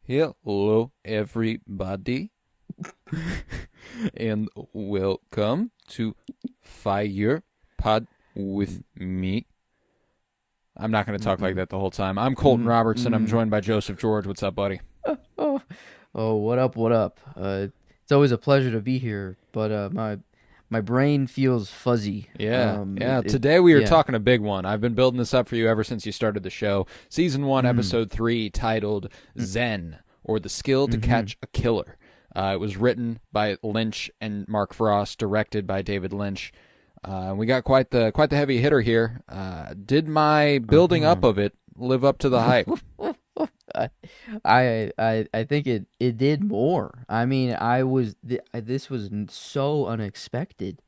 Hello, everybody, and welcome to Fire Pod with me. I'm not going to talk like that the whole time. I'm Colton Robertson. I'm joined by Joseph George. What's up, buddy? Oh, oh, what up? What up? It's always a pleasure to be here, but my brain feels fuzzy. Yeah. Today we are talking a big one. I've been building this up for you ever since you started the show. Season 1, Episode 3, titled Zen, or The Skill to Catch a Killer. It was written by Lynch and Mark Frost, directed by David Lynch. We got quite the heavy hitter here. Did my building up of it live up to the hype? I think it did more. I mean, this was so unexpected.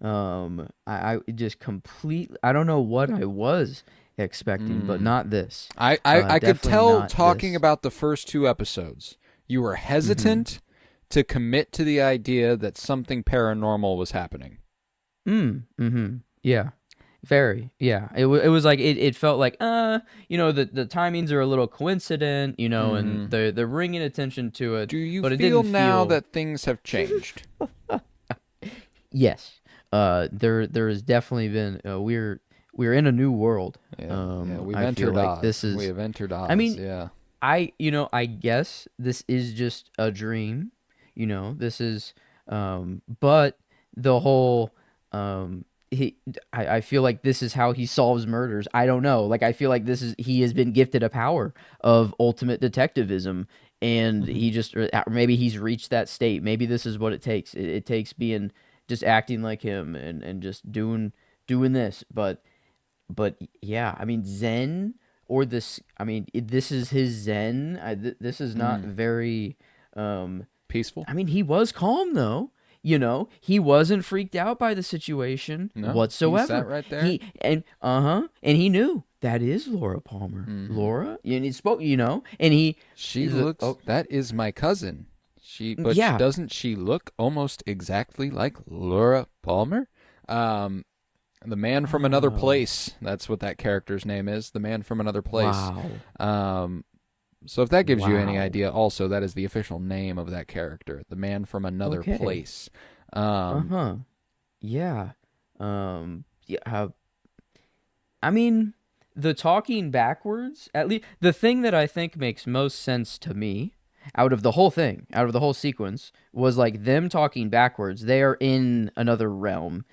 I just completely. I don't know what I was expecting, but not this. I could Definitely tell not talking this. about the first 2 episodes, you were hesitant to commit to the idea that something paranormal was happening. Yeah. Very. Yeah. It was like it felt like the timings are a little coincident, and they're bringing attention to it, Do you but it feel didn't now feel. that things have changed? Yes. There has definitely been we're in a new world. We've I feel entered like Oz. this We is. have entered I Oz, mean, yeah. I guess this is just a dream. This is but the whole I feel like this is how he solves murders. I don't know. Like I feel like he has been gifted a power of ultimate detectivism, and he just, or maybe he's reached that state. Maybe this is what it takes. It takes being just acting like him and just doing this. But yeah, I mean Zen, or this. I mean this is his Zen. This is not very. Peaceful? I mean, he was calm though. He wasn't freaked out by the situation No? He sat whatsoever. right there? And he knew that is Laura Palmer. Laura, and he spoke, and he She is a, looks... oh That is my cousin. yeah. Doesn't she look almost exactly like Laura Palmer? The Man from Another Oh, Place. That's what that character's name is. The Man from Another Place. wow, So if that gives you any wow. idea, also, that is the official name of that character. The Man from Another Okay, Place. uh-huh, yeah, yeah. I mean, the talking backwards, at least the thing that I think makes most sense to me out of the whole thing, out of the whole sequence, was like them talking backwards. They are in another realm,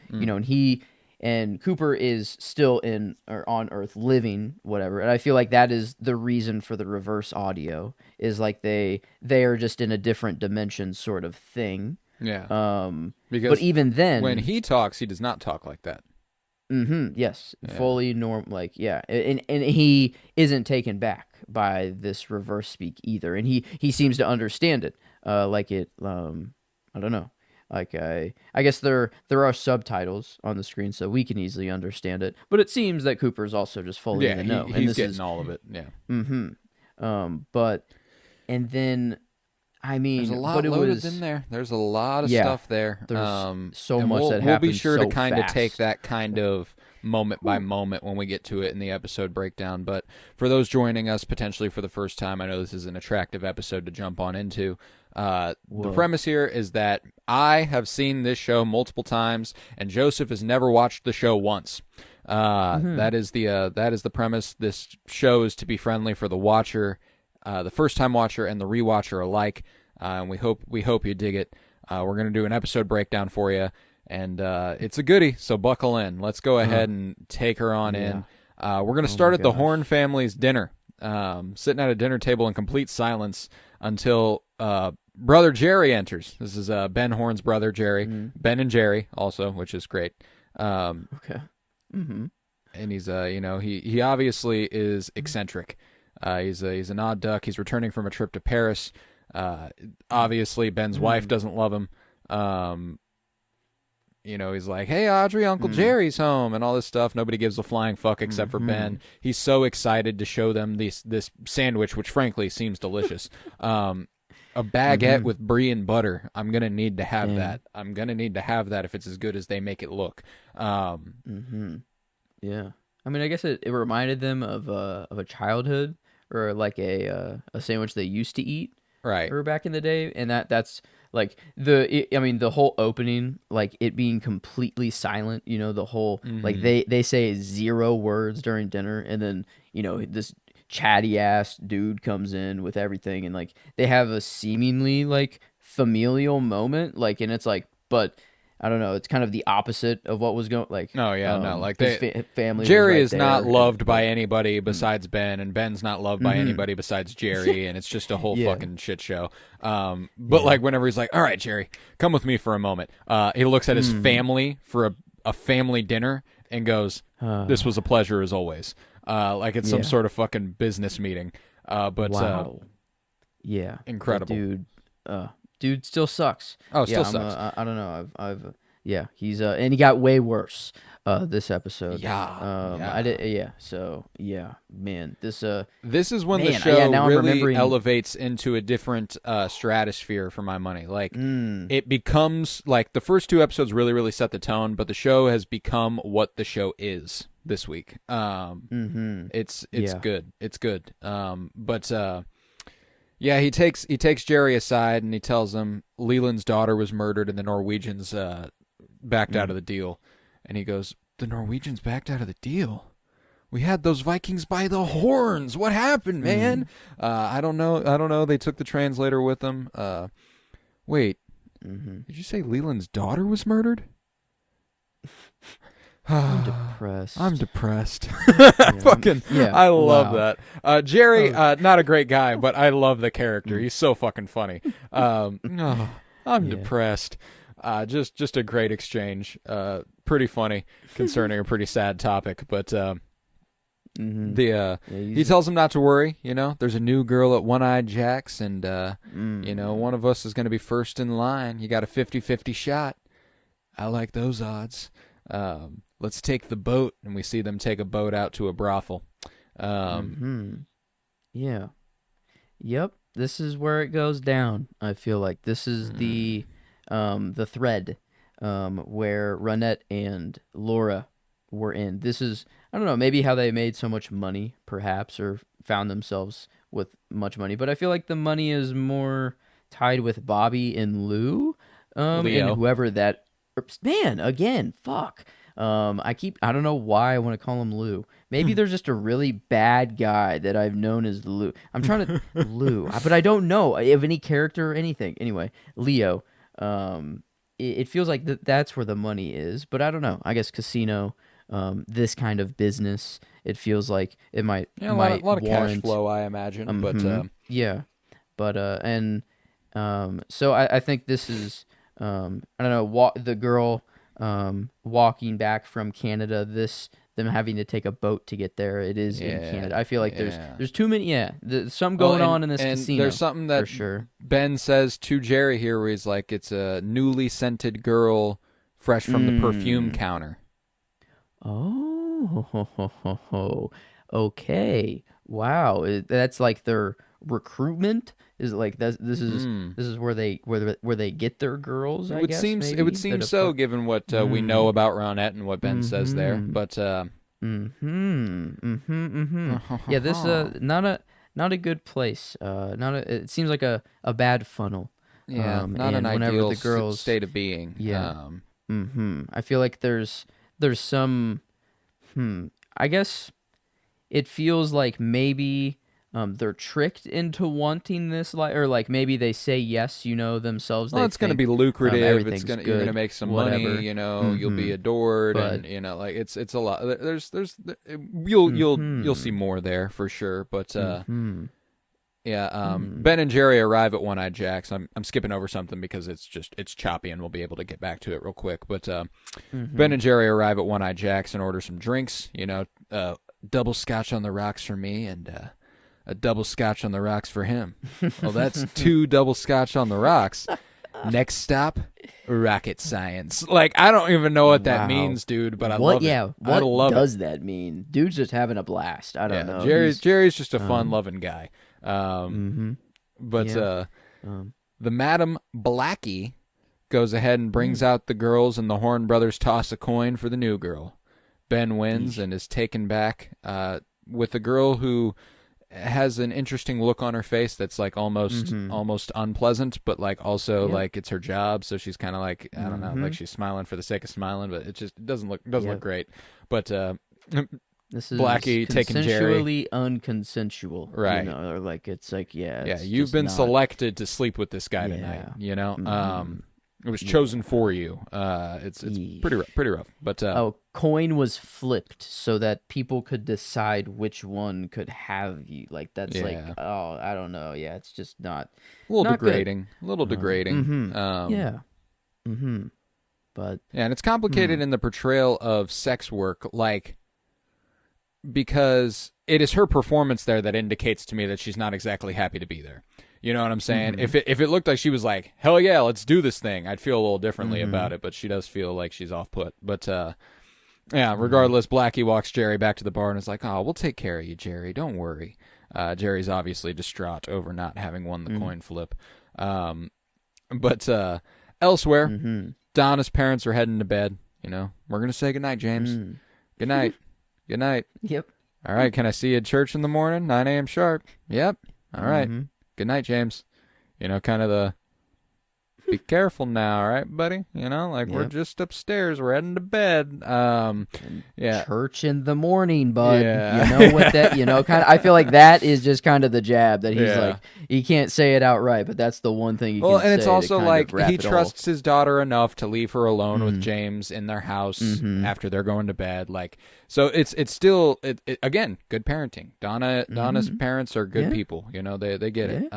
and Cooper is still in or on Earth living, whatever. And I feel like that is the reason for the reverse audio, is like they are just in a different dimension sort of thing. Yeah. But Because even when then, he talks, he does not talk like that. yes, Yeah. fully norm, like yeah, and he isn't taken back by this reverse speak either, and he seems to understand it. Like it, I don't know. Like I guess there are subtitles on the screen, so we can easily understand it. But it seems that Cooper's also just fully in Yeah, the know, and he's this getting is all of it. Yeah. but and then I There's a mean, lot but it loaded in was, there. There's a lot of yeah. stuff there. There's so And much we'll that we'll be happens sure to so kind of take fast. that kind of moment by moment when we get to it in the episode breakdown. But for those joining us potentially for the first time, I know this is an attractive episode to jump on into. The Whoa. premise here is that I have seen this show multiple times, and Joseph has never watched the show once. That is the premise. This show is to be friendly for the watcher, the first time watcher, and the rewatcher alike. And we hope you dig it. We're gonna do an episode breakdown for you, and it's a goodie. So buckle in. Let's go ahead and take her on Yeah. in. We're gonna Oh my start at the gosh. Horn family's dinner. Sitting at a dinner table in complete silence until brother Jerry enters. This is Ben Horn's brother Jerry, Ben and Jerry also, which is great. Okay. Mm-hmm. And he's he obviously is eccentric. He's an odd duck. He's returning from a trip to Paris. Obviously Ben's wife doesn't love him. He's like, "Hey Audrey, Uncle Jerry's home," and all this stuff. Nobody gives a flying fuck except for Ben. He's so excited to show them this sandwich, which frankly seems delicious. A baguette with brie and butter. I'm gonna need to have Dang. that. I'm gonna need to have that if it's as good as they make it look. Yeah. I mean, I guess it reminded them of a childhood or like a sandwich they used to eat Right. or back in the day, and that's like I mean the whole opening, like it being completely silent, the whole like Mm-hmm. they say 0 words during dinner, and then this chatty ass dude comes in with everything, and like they have a seemingly like familial moment, like, and it's like, but I don't know, it's kind of the opposite of what was going, like, No, yeah, no. Like his family was Jerry right is not there, loved by but anybody besides Ben, and Ben's not loved by mm-hmm. anybody besides Jerry, and it's just a whole Yeah, fucking shit show. But yeah. like whenever he's like, "All right, Jerry, come with me for a moment," he looks at his family for a family dinner and goes, "This was a pleasure as always." Like it's some Yeah. sort of fucking business meeting. But Wow. Yeah. incredible. Dude still sucks. Oh, Yeah, still sucks. I don't know. Yeah, he's and he got way worse this episode. Yeah, yeah. I did, yeah. So, yeah, man, this This is when the man, show now I'm really remembering. elevates into a different stratosphere for my money. Like Mm, it becomes like the first 2 episodes really, really set the tone, but the show has become what the show is this week. It's yeah. good. It's good. But yeah, he takes Jerry aside and he tells him Leland's daughter was murdered and the Norwegians backed out of the deal. And he goes, "The Norwegians backed out of the deal? We had those Vikings by the horns. What happened, man?" I don't know. They took the translator with them. Wait, did you say Leland's daughter was murdered? I'm depressed. I'm depressed. Yeah. Fucking, Yeah. I love Wow. that. Jerry, not a great guy, but I love the character. He's so fucking funny. Oh, I'm Yeah. depressed. Just a great exchange. Pretty funny concerning a pretty sad topic, but Yeah, he tells him not to worry. There's a new girl at One-Eyed Jack's, and one of us is going to be first in line. You got a 50-50 shot. I like those odds. Let's take the boat, and we see them take a boat out to a brothel. Yeah. Yep. This is where it goes down. I feel like this is the thread where Ronette and Laura were in. This is, I don't know, maybe how they made so much money, perhaps, or found themselves with much money. But I feel like the money is more tied with Bobby and Lou, Leo. and whoever that man again. Fuck. I don't know why I want to call him Lou. Maybe there's just a really bad guy that I've known as Lou. I'm trying to Lou, but I don't know of any character or anything. Anyway, Leo. It feels like that's where the money is, but I don't know. I guess casino, this kind of business, it feels like it might a lot of cash warrant, flow, I imagine. But yeah, but so I think this is I don't know, the girl walking back from Canada, them having to take a boat to get there. It is in Canada. I feel like there's too many. Yeah, there's something going on in this casino. There's something that for sure. Ben says to Jerry here, where he's like, "It's a newly scented girl, fresh from the perfume counter." Oh, okay. Wow, that's like their recruitment. Is it like this is where they get their girls? I guess It would seem so, given what we know about Ronette and what Ben says there. But Yeah, this not a good place. It seems like a bad funnel. yeah, not an whenever ideal the girls, state of being. Yeah. I feel like there's some. I guess it feels like maybe they're tricked into wanting this, or like maybe they say yes, themselves. Well, it's going to be lucrative. You're going to make some whatever. money. You'll be adored, But- and like it's a lot. You'll see more there for sure. But yeah, Ben and Jerry arrive at One-Eyed Jack's. I'm skipping over something because it's choppy, and we'll be able to get back to it real quick. But Ben and Jerry arrive at One-Eyed Jack's and order some drinks. Double scotch on the rocks for me, and a double scotch on the rocks for him. Well, that's 2 double scotch on the rocks. Next stop, rocket science. Like, I don't even know what that Wow. means, dude, but I what? love Yeah, it. I what love does that mean? Dude's just having a blast. I don't know. Jerry's just a fun-loving guy. But Yeah. the Madam Blackie goes ahead and brings out the girls, and the Horn brothers toss a coin for the new girl. Ben wins and is taken back with a girl who has an interesting look on her face that's like almost unpleasant, but like also like it's her job, so she's kind of like, I don't know, like she's smiling for the sake of smiling, but it doesn't look great. But this is Blackie taking Jerry, consensually unconsensual, right? You know, or like it's like you've been selected to sleep with this guy tonight. You know, it was chosen for you. It's pretty rough. But coin was flipped so that people could decide which one could have you. Like that's like, oh, I don't know. Yeah, it's just not a little not degrading. Good. A little degrading. But and it's complicated in the portrayal of sex work, like, because it is her performance there that indicates to me that she's not exactly happy to be there. You know what I'm saying? If it looked like she was like, hell yeah, let's do this thing, I'd feel a little differently about it, but she does feel like she's off put. But regardless, Blackie walks Jerry back to the bar and is like, oh, we'll take care of you, Jerry. Don't worry. Jerry's obviously distraught over not having won the coin flip. But elsewhere, Donna's parents are heading to bed. You know, we're going to say goodnight, James. Good night. Good night. Yep. All right, can I see you at church in the morning? 9 a.m. sharp. Yep. All right. Good night, James. You know, kind of the, be careful now, all right, buddy? You know, like we're just upstairs. We're heading to bed. Church in the morning, bud. Yeah. You know what that, you know, kind of, I feel like that is just kind of the jab that he's like, he can't say it outright, but that's the one thing he can say. Well, and it's also like he trusts his daughter enough to leave her alone with James in their house after they're going to bed. Like, so it's still, again, good parenting. Donna's parents are good people. You know, they get it.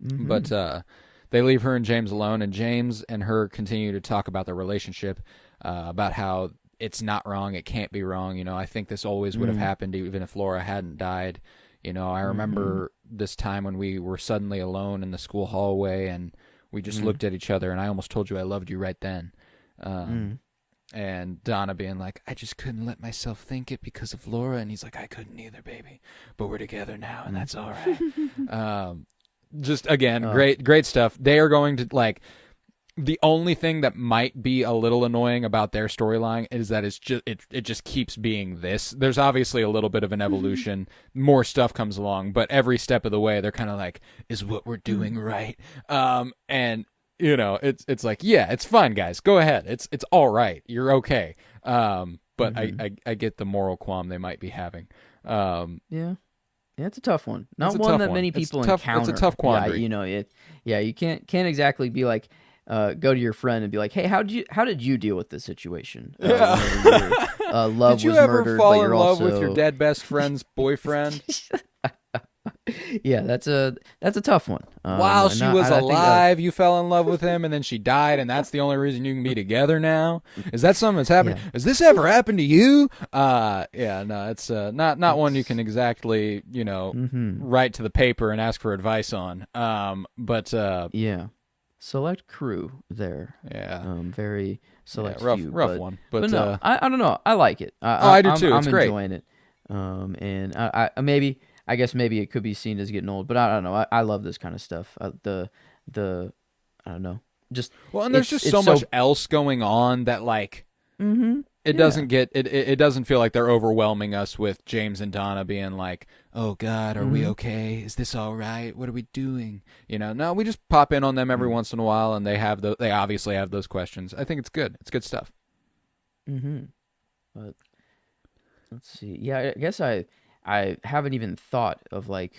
But they leave her and James alone, and James and her continue to talk about their relationship, about how it's not wrong, it can't be wrong. You know, I think this always would have happened even if Laura hadn't died. You know, I remember this time when we were suddenly alone in the school hallway, and we just looked at each other, and I almost told you I loved you right then. And Donna being like, I just couldn't let myself think it because of Laura, and he's like, I couldn't either, baby, but we're together now, and that's all right. Just, again, great stuff. They are going to, like, the only thing that might be a little annoying about their storyline is that it just keeps being this. There's obviously a little bit of an evolution. More stuff comes along, but every step of the way, they're kind of like, is what we're doing right? And, you know, it's like, yeah, it's fine, guys. Go ahead. It's all right. You're okay. But I get the moral qualm they might be having. Yeah, it's a tough one. Not one that many people encounter. It's a tough quandary. Yeah, you know, you can't exactly be like, go to your friend and be like, hey, how did you deal with this situation? Love did you was ever murdered, fall but in you're love also... with your dead best friend's boyfriend? Yeah, that's a tough one. While she was alive, you fell in love with him, and then she died, and that's the only reason you can be together now? Is that something that's happened? Yeah. Has this ever happened to you? No, it's not one you can exactly, you know, write to the paper and ask for advice on. Yeah, select crew there. Yeah, very select. Rough but, one. But no, I don't know. I like it. I do too. It's I'm great. Enjoying it. And I guess maybe it could be seen as getting old, but I don't know. I love this kind of stuff. I don't know. Just and there's just so much else going on that like it doesn't get it doesn't feel like they're overwhelming us with James and Donna being like, oh God, are we okay? Is this all right? What are we doing? You know, no, we just pop in on them every once in a while, and they obviously have those questions. I think it's good. It's good stuff. But let's see. Yeah, I guess I haven't even thought of like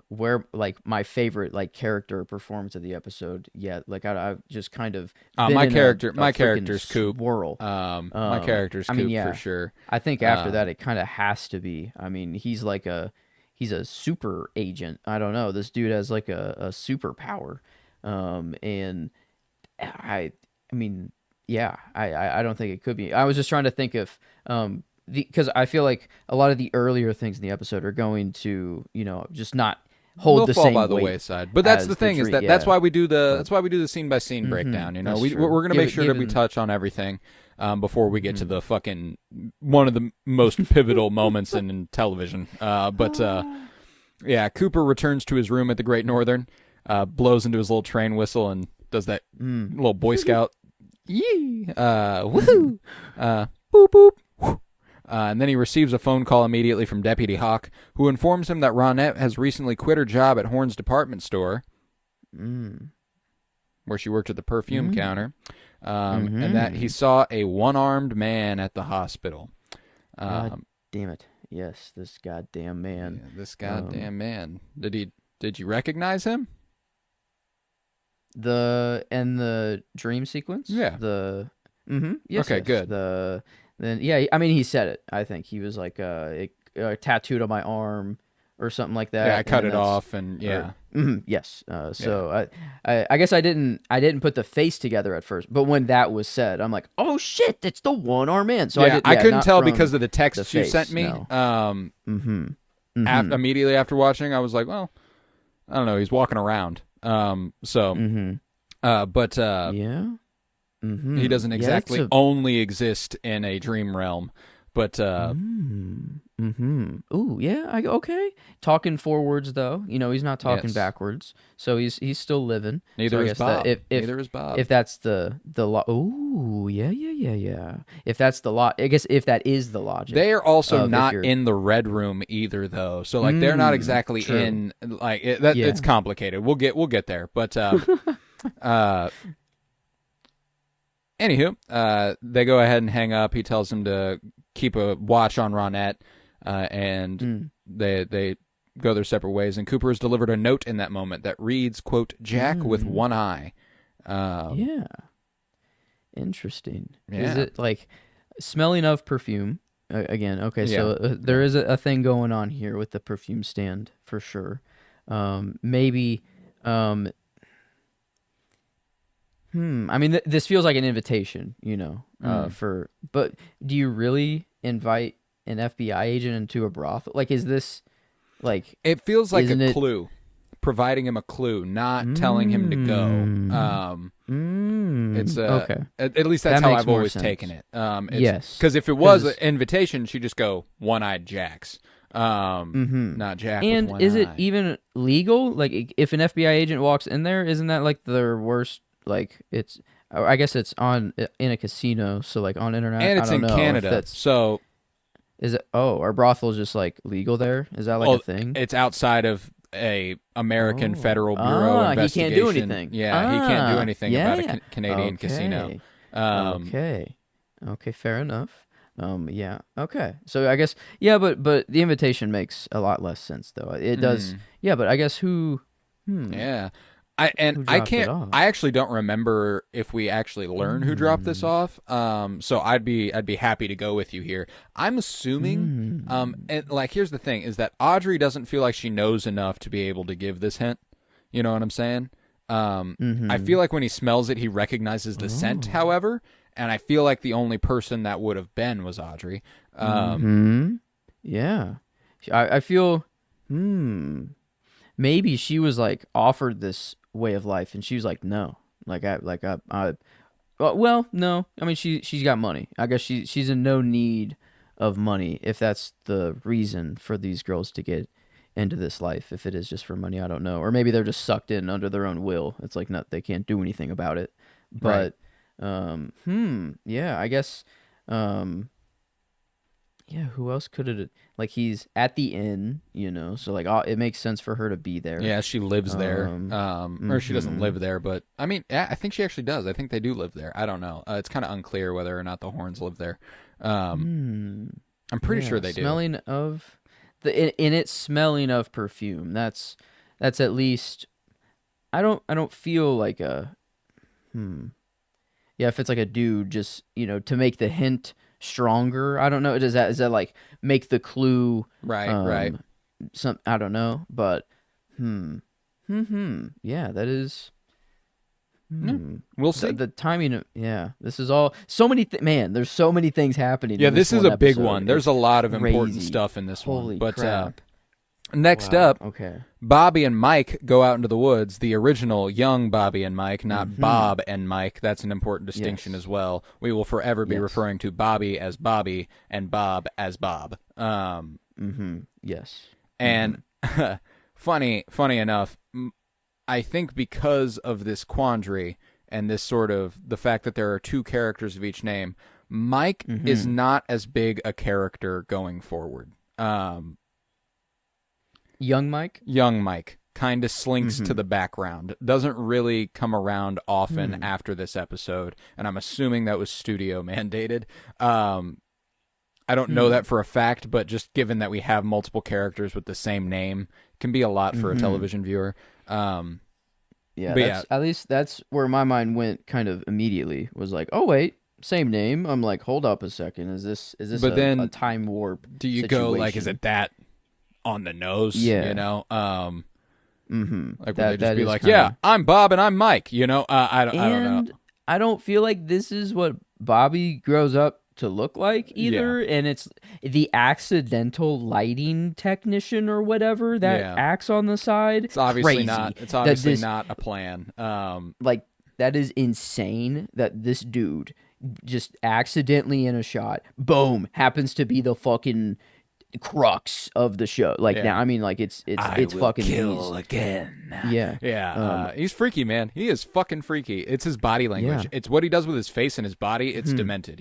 where like my favorite like character performance of the episode yet. Like I've just kind of my character's Coop. Swirl. My character's Coop for sure. I think after that it kind of has to be. I mean, he's a super agent. I don't know. This dude has like a superpower. And I mean, yeah, I don't think it could be. I was just trying to think of because I feel like a lot of the earlier things in the episode are going to, you know, just not hold the same weight. They'll fall by the wayside. But that's the thing is that's why we do the scene by scene breakdown. You know, we're going to make sure that we touch on everything before we get to the fucking one of the most pivotal moments in television. Yeah, Cooper returns to his room at the Great Northern, blows into his little train whistle, and does that little Boy Scout, yee, woohoo, boop boop. And then he receives a phone call immediately from Deputy Hawk, who informs him that Ronette has recently quit her job at Horn's department store, where she worked at the perfume counter, and that he saw a one-armed man at the hospital. God damn it. Yes, this goddamn man. Yeah, this goddamn man. Did you recognize him? The dream sequence? Yeah. Yes. Okay, good. I mean, he said it. I think he was like tattooed on my arm or something like that. Yeah, I cut it off, and yeah. Yes. So I guess I didn't put the face together at first, but when that was said, I'm like, oh shit, that's the one-armed man. So I couldn't tell because of the text you sent me. No. Immediately after watching, I was like, well, I don't know. He's walking around. But he doesn't exactly only exist in a dream realm, but Ooh, yeah. Okay. Talking forwards though, he's not talking backwards, so he's still living. Neither is Bob. Neither is Bob. If that's the law. Ooh, yeah. If that's the law, I guess if that is the logic. They are also not in the red room either, though. So like they're not exactly in like it, that. Yeah. It's complicated. We'll get there, but anywho, they go ahead and hang up. He tells him to keep a watch on Ronette, and they go their separate ways. And Cooper has delivered a note in that moment that reads, quote, "Jack with one eye." Yeah. Interesting. Yeah. Is it like smelling of perfume? Again, okay, so there is a thing going on here with the perfume stand for sure. Maybe... I mean, this feels like an invitation, but do you really invite an FBI agent into a brothel? Like, is this, like... It feels like a clue, providing him a clue, not telling him to go. It's okay. At least that's how I've always taken it. Yes. Because if it was an invitation, she'd just go, one-eyed Jacks. Not Jack and with one is eye. it even legal? Like, if an FBI agent walks in there, isn't that, like, their worst... Like I guess it's in a casino, so like on internet. And it's I don't in know Canada, so is it? Oh, are brothels just like legal there? Is that like a thing? It's outside of a American Federal Bureau investigation. He can't do anything. Yeah, he can't do anything about a Canadian casino. Okay, fair enough. Yeah. Okay. So I guess but the invitation makes a lot less sense though. It does. Yeah, but I guess who? Yeah. I actually don't remember if we actually learned who dropped this off. So I'd be happy to go with you here. I'm assuming, and like, here's the thing is that Audrey doesn't feel like she knows enough to be able to give this hint. You know what I'm saying? I feel like when he smells it, he recognizes the scent, however, and I feel like the only person that would have been was Audrey. Yeah. I feel, maybe she was like offered this way of life and she was like, no, well, no, I mean, she's got money. I guess she's in no need of money if that's the reason for these girls to get into this life. If it is just for money, I don't know. Or maybe they're just sucked in under their own will. It's like, they can't do anything about it. But, yeah, I guess, yeah, who else could it... Like, he's at the inn, so, like, it makes sense for her to be there. Yeah, she lives there. Or she doesn't live there, but, I mean, yeah, I think she actually does. I think they do live there. I don't know. It's kind of unclear whether or not the Horns live there. I'm pretty sure they do. Smelling of... It's smelling of perfume. That's at least... I don't feel like a... Yeah, if it's like a dude, just, to make the hint... stronger. I don't know. Does that like make the clue right? I don't know, but yeah, that is. We'll see. The timing of this is all so many. There's so many things happening. Yeah, in this is a big episode. one. There's a lot of important Crazy. stuff in this Holy one. But crap. Next up, okay. Bobby and Mike go out into the woods. The original young Bobby and Mike, not Bob and Mike. That's an important distinction as well. We will forever be referring to Bobby as Bobby and Bob as Bob. Yes. And funny enough, I think because of this quandary and this sort of the fact that there are two characters of each name, Mike is not as big a character going forward. Young Mike kind of slinks to the background. Doesn't really come around often after this episode, and I'm assuming that was studio mandated. I don't know that for a fact, but just given that we have multiple characters with the same name, can be a lot for a television viewer. Yeah, at least that's where my mind went kind of immediately. Was like, oh wait, same name. I'm like, hold up a second. Is this a time warp? Do you situation? Go like, is it that on the nose? Yeah. You know? Like, would they just be like, yeah, I'm Bob and I'm Mike, you know? I don't know. I don't feel like this is what Bobby grows up to look like either, and it's the accidental lighting technician or whatever that acts on the side. It's obviously not. It's obviously not a plan. Like, that is insane that this dude just accidentally in a shot, boom, happens to be the fucking crux of the show. Like, now, I mean, like, it's fucking kill again. Yeah. He's freaky, man. He is fucking freaky. It's his body language. It's what he does with his face and his body. It's demented.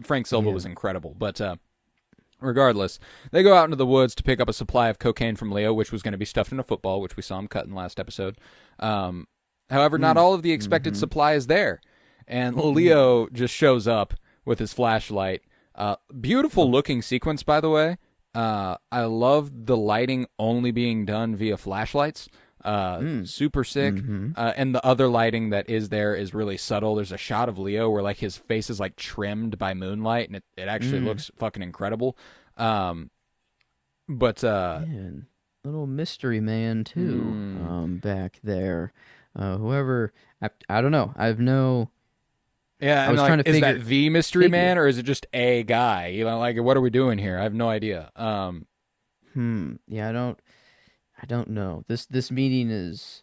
Frank Silva was incredible. But regardless, they go out into the woods to pick up a supply of cocaine from Leo, which was going to be stuffed in a football, which we saw him cut in last episode. However, not all of the expected supply is there, and Leo just shows up with his flashlight. Beautiful looking sequence, by the way. I love the lighting only being done via flashlights. Super sick. And the other lighting that is there is really subtle. There's a shot of Leo where like his face is like trimmed by moonlight, and it actually looks fucking incredible. Man, little mystery man too. Back there, whoever I don't know. I have no. Yeah, I was trying to figure, is that the mystery man, or is it just a guy? You know, like, what are we doing here? I have no idea. Yeah, I don't know. This meeting is.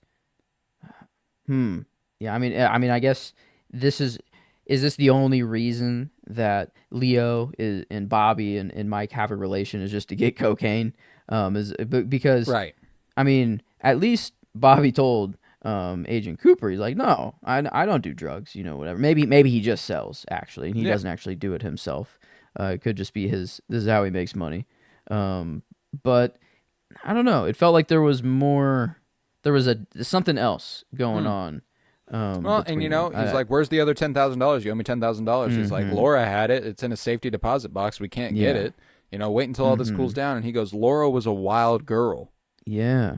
Yeah, I mean, I guess this is this the only reason that Leo and Bobby and Mike have a relation is just to get cocaine? Because right. I mean, at least Bobby told Agent Cooper, he's like, no, I don't do drugs, you know, whatever. Maybe he just sells, actually, and he doesn't actually do it himself. It could just be this is how he makes money. But I don't know. It felt like there was more. There was something else going on. Well, and you know, he's like, "Where's the other $10,000? You owe me $10,000." He's like, "Laura had it. It's in a safety deposit box. We can't get it. You know, wait until all this cools down." And he goes, "Laura was a wild girl." Yeah.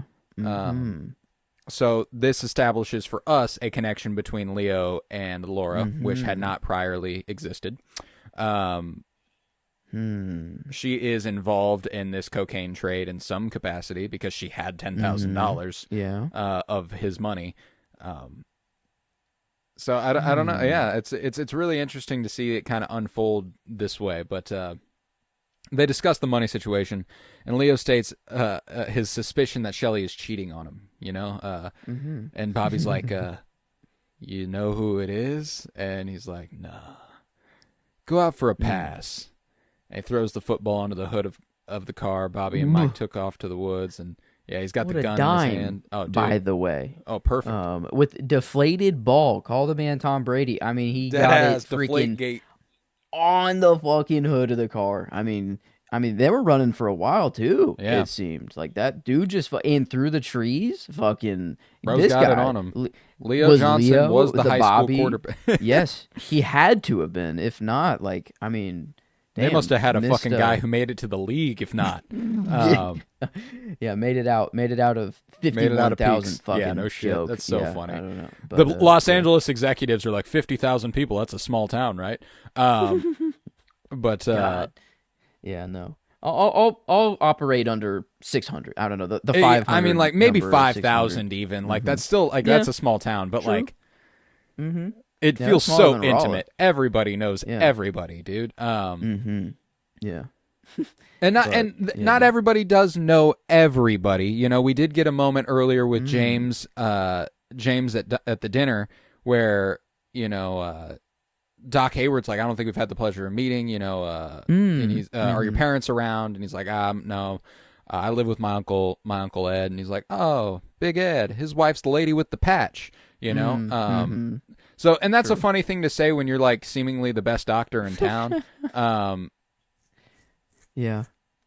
So this establishes for us a connection between Leo and Laura, which had not priorly existed. She is involved in this cocaine trade in some capacity because she had $10,000 of his money. So I don't know. Yeah, it's really interesting to see it kind of unfold this way. But they discuss the money situation, and Leo states his suspicion that Shelley is cheating on him. You know, and Bobby's like, "You know who it is?" And he's like, "Nah, go out for a pass." And he throws the football onto the hood of the car. Bobby and Mike took off to the woods, and he's got the gun in his hand. Oh, dude. By the way. Oh, perfect. With deflated ball. Call the man Tom Brady. I mean, he got it freaking on the fucking hood of the car. I mean, they were running for a while too. Yeah. It seemed like that dude just and through the trees. Fucking Bro's this got guy it on him. Leo Johnson was the high Bobby, school quarterback. Yes, he had to have been. If not, like, I mean. Damn, they must have had a fucking guy who made it to the league, if not. Made it out of 51,000 fucking yeah, no shit. joke. That's so funny. I don't know. But, the Los Angeles executives are like 50,000 people. That's a small town, right? But yeah, no. I'll operate under 600. I don't know the 500. I mean, like maybe 5,000 even. Like that's still like that's a small town, but like. It feels so intimate. Everybody knows everybody, dude. Yeah. And not everybody does know everybody. You know, we did get a moment earlier with James at the dinner where, you know, Doc Hayward's like, I don't think we've had the pleasure of meeting, you know, and he's, are your parents around? And he's like, no. I live with my uncle Ed, and he's like, oh, Big Ed, his wife's the lady with the patch, you know. So, and that's a funny thing to say when you're like seemingly the best doctor in town. Yeah,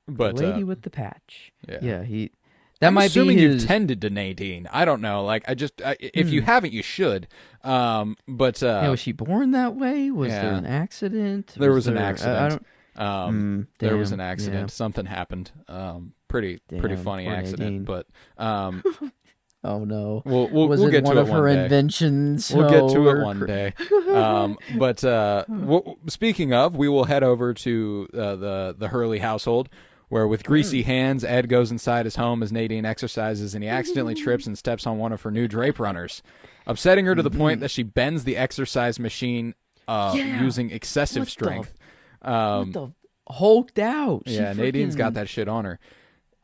but the lady with the patch. Yeah, that I'm might assuming be you've tended to Nadine. I don't know. Like, if you haven't, you should. But was she born that way? Was there an accident? There was an accident. I don't. There was an Damn, accident. yeah. Something happened. Pretty funny poor accident. Nadine. But Oh no! we'll it get one to it of one her day. inventions? We'll get to it one day. But speaking of, we will head over to the Hurley household, where with greasy hands, Ed goes inside his home as Nadine exercises, and he accidentally trips and steps on one of her new drape runners, upsetting her to the point that she bends the exercise machine using excessive strength. What the hulked out? Yeah, Nadine's got that shit on her.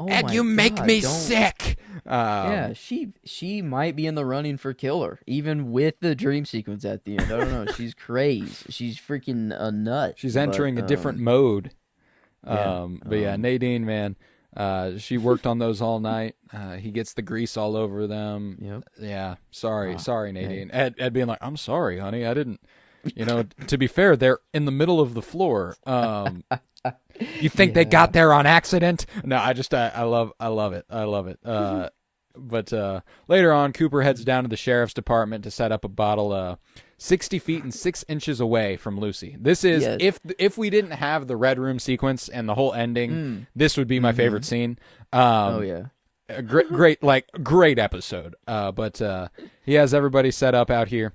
Oh Ed, my you make God, me don't- sick. Yeah, she might be in the running for killer, even with the dream sequence at the end. I don't know. She's crazy. She's freaking a nut. She's entering a different mode. Yeah, But yeah, Nadine, man, she worked on those all night. He gets the grease all over them. Yep. Yeah, sorry, Nadine. Ed being like, I'm sorry, honey, I didn't. You know, to be fair, they're in the middle of the floor. You think they got there on accident? No, I love it. I love it. But later on, Cooper heads down to the sheriff's department to set up a bottle 60 feet and 6 inches away from Lucy. This is, if we didn't have the Red Room sequence and the whole ending, this would be my favorite scene. Oh yeah. A great episode. But he has everybody set up out here.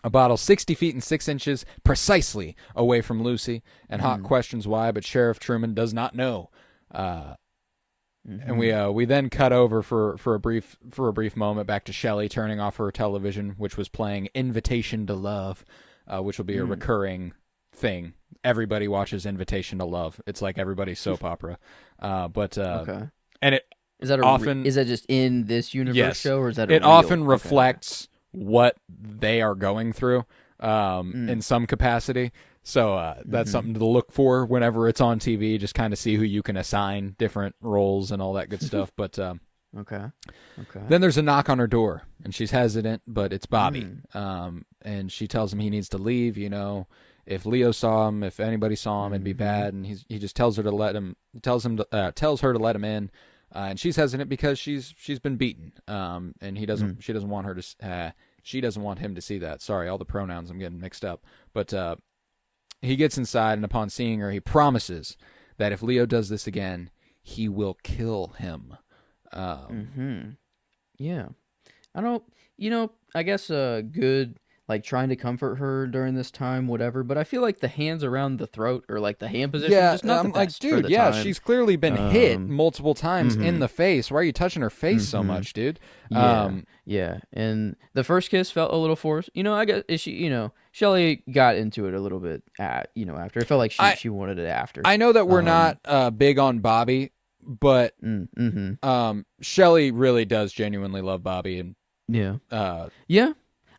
A bottle 60 feet and 6 inches precisely away from Lucy, and Hawk questions why, but Sheriff Truman does not know. And we then cut over for a brief moment back to Shelley turning off her television, which was playing Invitation to Love, which will be a recurring thing. Everybody watches Invitation to Love. It's like everybody's soap opera. Okay. And it Is that often is that just in this universe show, or is that it real? often Okay. reflects what they are going through in some capacity. So that's something to look for whenever it's on TV. Just kind of see who you can assign different roles and all that good stuff. But Okay. then there's a knock on her door, and she's hesitant, but it's Bobby. And she tells him he needs to leave. You know, if Leo saw him, if anybody saw him, it'd be bad. And he just tells her to let him. Tells her to let him in. And she's hesitant because she's been beaten. And he doesn't. She doesn't want her to. She doesn't want him to see that. Sorry, all the pronouns I'm getting mixed up. But he gets inside, and upon seeing her, he promises that if Leo does this again, he will kill him. Yeah. I don't. I guess good. Like trying to comfort her during this time, whatever. But I feel like the hands around the throat or like the hand position, just not the I'm like, best for dude, the yeah, time. she's clearly been hit multiple times in the face. Why are you touching her face so much, dude? Yeah. And the first kiss felt a little forced. I guess Shelley got into it a little bit after. It felt like she wanted it after. I know that we're not big on Bobby, but Shelley really does genuinely love Bobby, and yeah.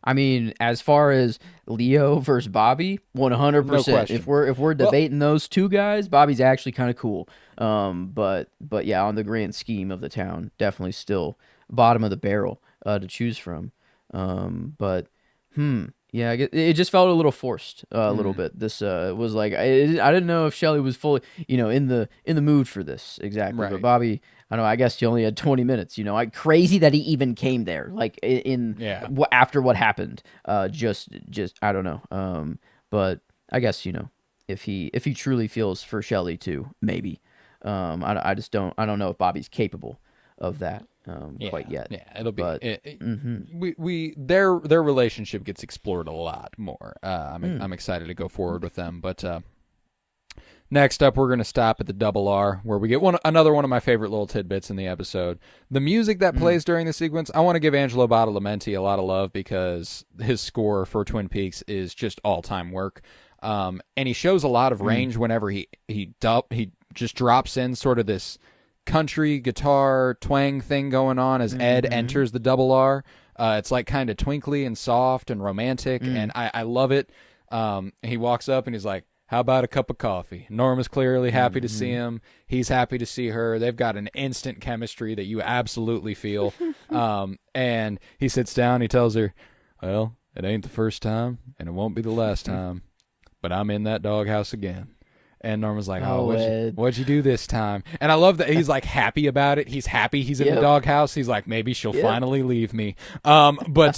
I mean, as far as Leo versus Bobby, 100%. No question. If we're debating those two guys, Bobby's actually kind of cool. But yeah, on the grand scheme of the town, definitely still bottom of the barrel to choose from. Yeah, I guess it just felt a little forced, a little bit. This was like I didn't know if Shelley was fully, in the mood for this exactly. Right. But Bobby, I don't know. I guess he only had 20 minutes. Crazy that he even came there. Like after what happened. Just I don't know. But I guess if he truly feels for Shelley too, maybe. I just don't. I don't know if Bobby's capable of that. Quite yet. Yeah, it'll be. But, Their relationship gets explored a lot more. I'm excited to go forward with them. But next up, we're going to stop at the Double R, where we get another one of my favorite little tidbits in the episode. The music that plays during the sequence, I want to give Angelo Badalamenti a lot of love because his score for Twin Peaks is just all-time work. And he shows a lot of range whenever he just drops in sort of this country guitar twang thing going on as Ed enters the Double R. It's like kind of twinkly and soft and romantic, and I love it. He walks up and he's like, how about a cup of coffee? Norma's clearly happy to see him. He's happy to see her. They've got an instant chemistry that you absolutely feel. And he sits down. He tells her, well, it ain't the first time, and it won't be the last time, but I'm in that doghouse again. And Norma's like, what'd you do this time? And I love that he's like happy about it. He's happy he's in the doghouse. He's like, maybe she'll finally leave me. But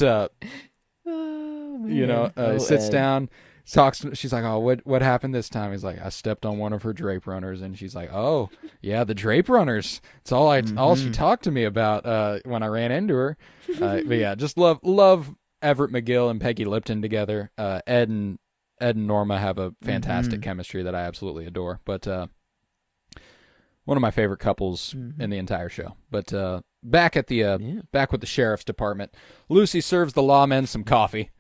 sits down, talks. She's like, oh, what happened this time? He's like, I stepped on one of her drape runners. And she's like, oh, yeah, the drape runners. It's all she talked to me about when I ran into her. But yeah, just love Everett McGill and Peggy Lipton together. Ed and Norma have a fantastic chemistry that I absolutely adore. But one of my favorite couples in the entire show. But back with the sheriff's department, Lucy serves the lawmen some coffee.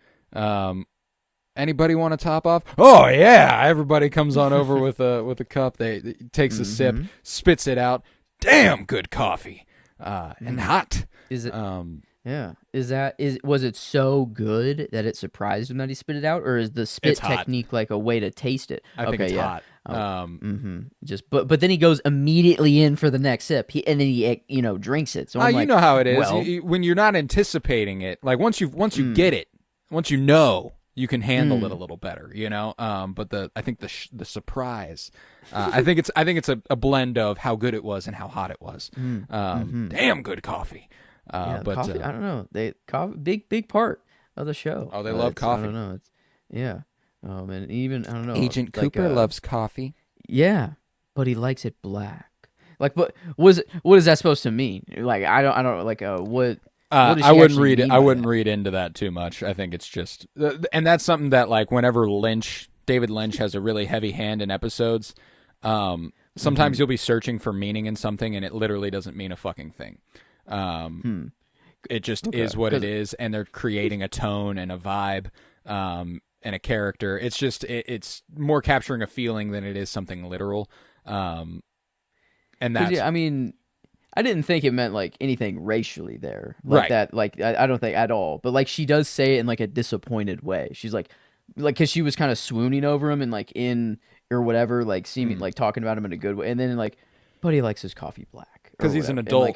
Anybody want to top off? Oh yeah! Everybody comes on over with a cup. They takes a sip, spits it out. Damn good coffee, and hot. Is it? Yeah. Was it so good that it surprised him that he spit it out, or is the spit technique like a way to taste it? I think it's hot. But then he goes immediately in for the next sip. And then he drinks it. So I'm you know how it is when you're not anticipating it. Like once you get it, once you know, you can handle it a little better. But I think the surprise. I think it's a blend of how good it was and how hot it was. Damn good coffee. But coffee, I don't know. Coffee, big part of the show. Oh, they love coffee. I don't know. And even I don't know. Agent Cooper loves coffee. Yeah, but he likes it black. Like, but what is that supposed to mean? Like, I don't like what. I wouldn't read it. I wouldn't read into that too much. I think it's just, and that's something that like whenever David Lynch has a really heavy hand in episodes. Sometimes you'll be searching for meaning in something, and it literally doesn't mean a fucking thing. It just is what it is, and they're creating a tone and a vibe and a character. It's just it's more capturing a feeling than it is something literal. And that's I mean, I didn't think it meant like anything racially there, like right. that. Like I don't think at all. But like she does say it in like a disappointed way. She's like because she was kind of swooning over him and like in or whatever, like seeming like talking about him in a good way, and then like, but he likes his coffee black because he's an adult.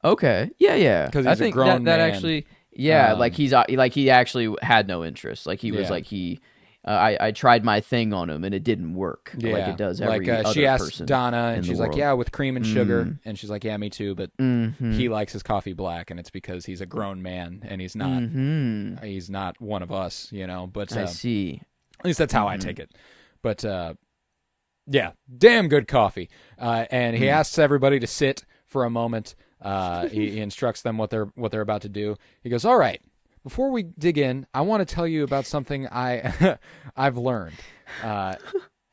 Okay, yeah. Because he's a grown man. That actually, like he actually had no interest. Like he was like I tried my thing on him and it didn't work. Yeah. Like it does every other person. She asked Donna and she's like, world. yeah, with cream and sugar. And she's like, yeah, me too. But he likes his coffee black, and it's because he's a grown man and he's not he's not one of us, But I see. At least that's how I take it. But yeah, damn good coffee. And he asks everybody to sit for a moment. He instructs them what they're about to do. He goes, all right, before we dig in, I want to tell you about something I've learned.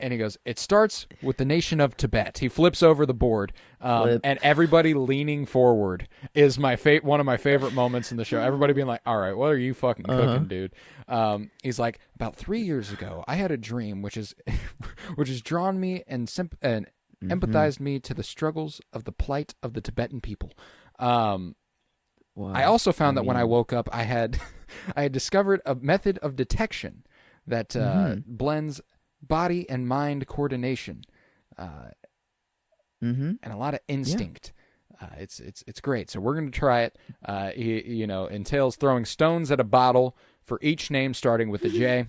And he goes, it starts with the nation of Tibet. He flips over the board, and everybody leaning forward is one of my favorite moments in the show. Everybody being like, all right, what are you fucking cooking, dude? He's like, about 3 years ago, I had a dream which has drawn me and empathized me to the struggles of the plight of the Tibetan people. Wow. I also found that when I woke up, I had discovered a method of detection that blends body and mind coordination and a lot of instinct. It's great. So we're going to try it. Entails throwing stones at a bottle for each name starting with a J.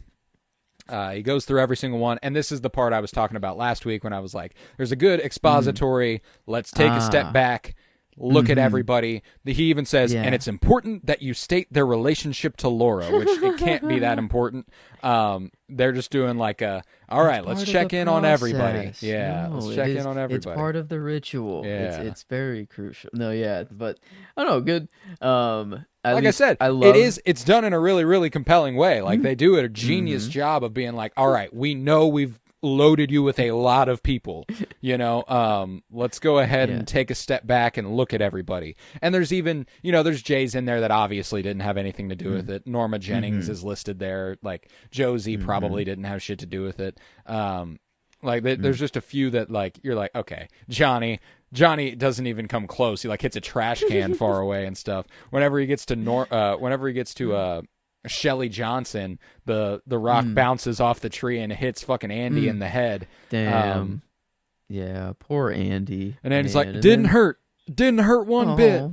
He goes through every single one, and this is the part I was talking about last week when I was like, there's a good expository, let's take a step back, look at everybody. He even says, and it's important that you state their relationship to Laura, which it can't be that important. They're just doing like all right, let's check in on everybody. Yeah, let's check in on everybody. It's part of the ritual. Yeah. It's very crucial. No, yeah, but I don't know, good. Like I said, it's done in a really, really compelling way. Like they do a genius job of being like, all right, we know we've loaded you with a lot of people, let's go ahead and take a step back and look at everybody. And there's even, there's Jays in there that obviously didn't have anything to do with it. Norma Jennings is listed there. Like Josie probably didn't have shit to do with it. There's just a few that like, you're like, okay, Johnny doesn't even come close. He like hits a trash can far away and stuff. Whenever he gets to Shelley Johnson, the rock bounces off the tree and hits fucking Andy in the head. Damn. Yeah, poor Andy. And Andy's like, didn't hurt one bit.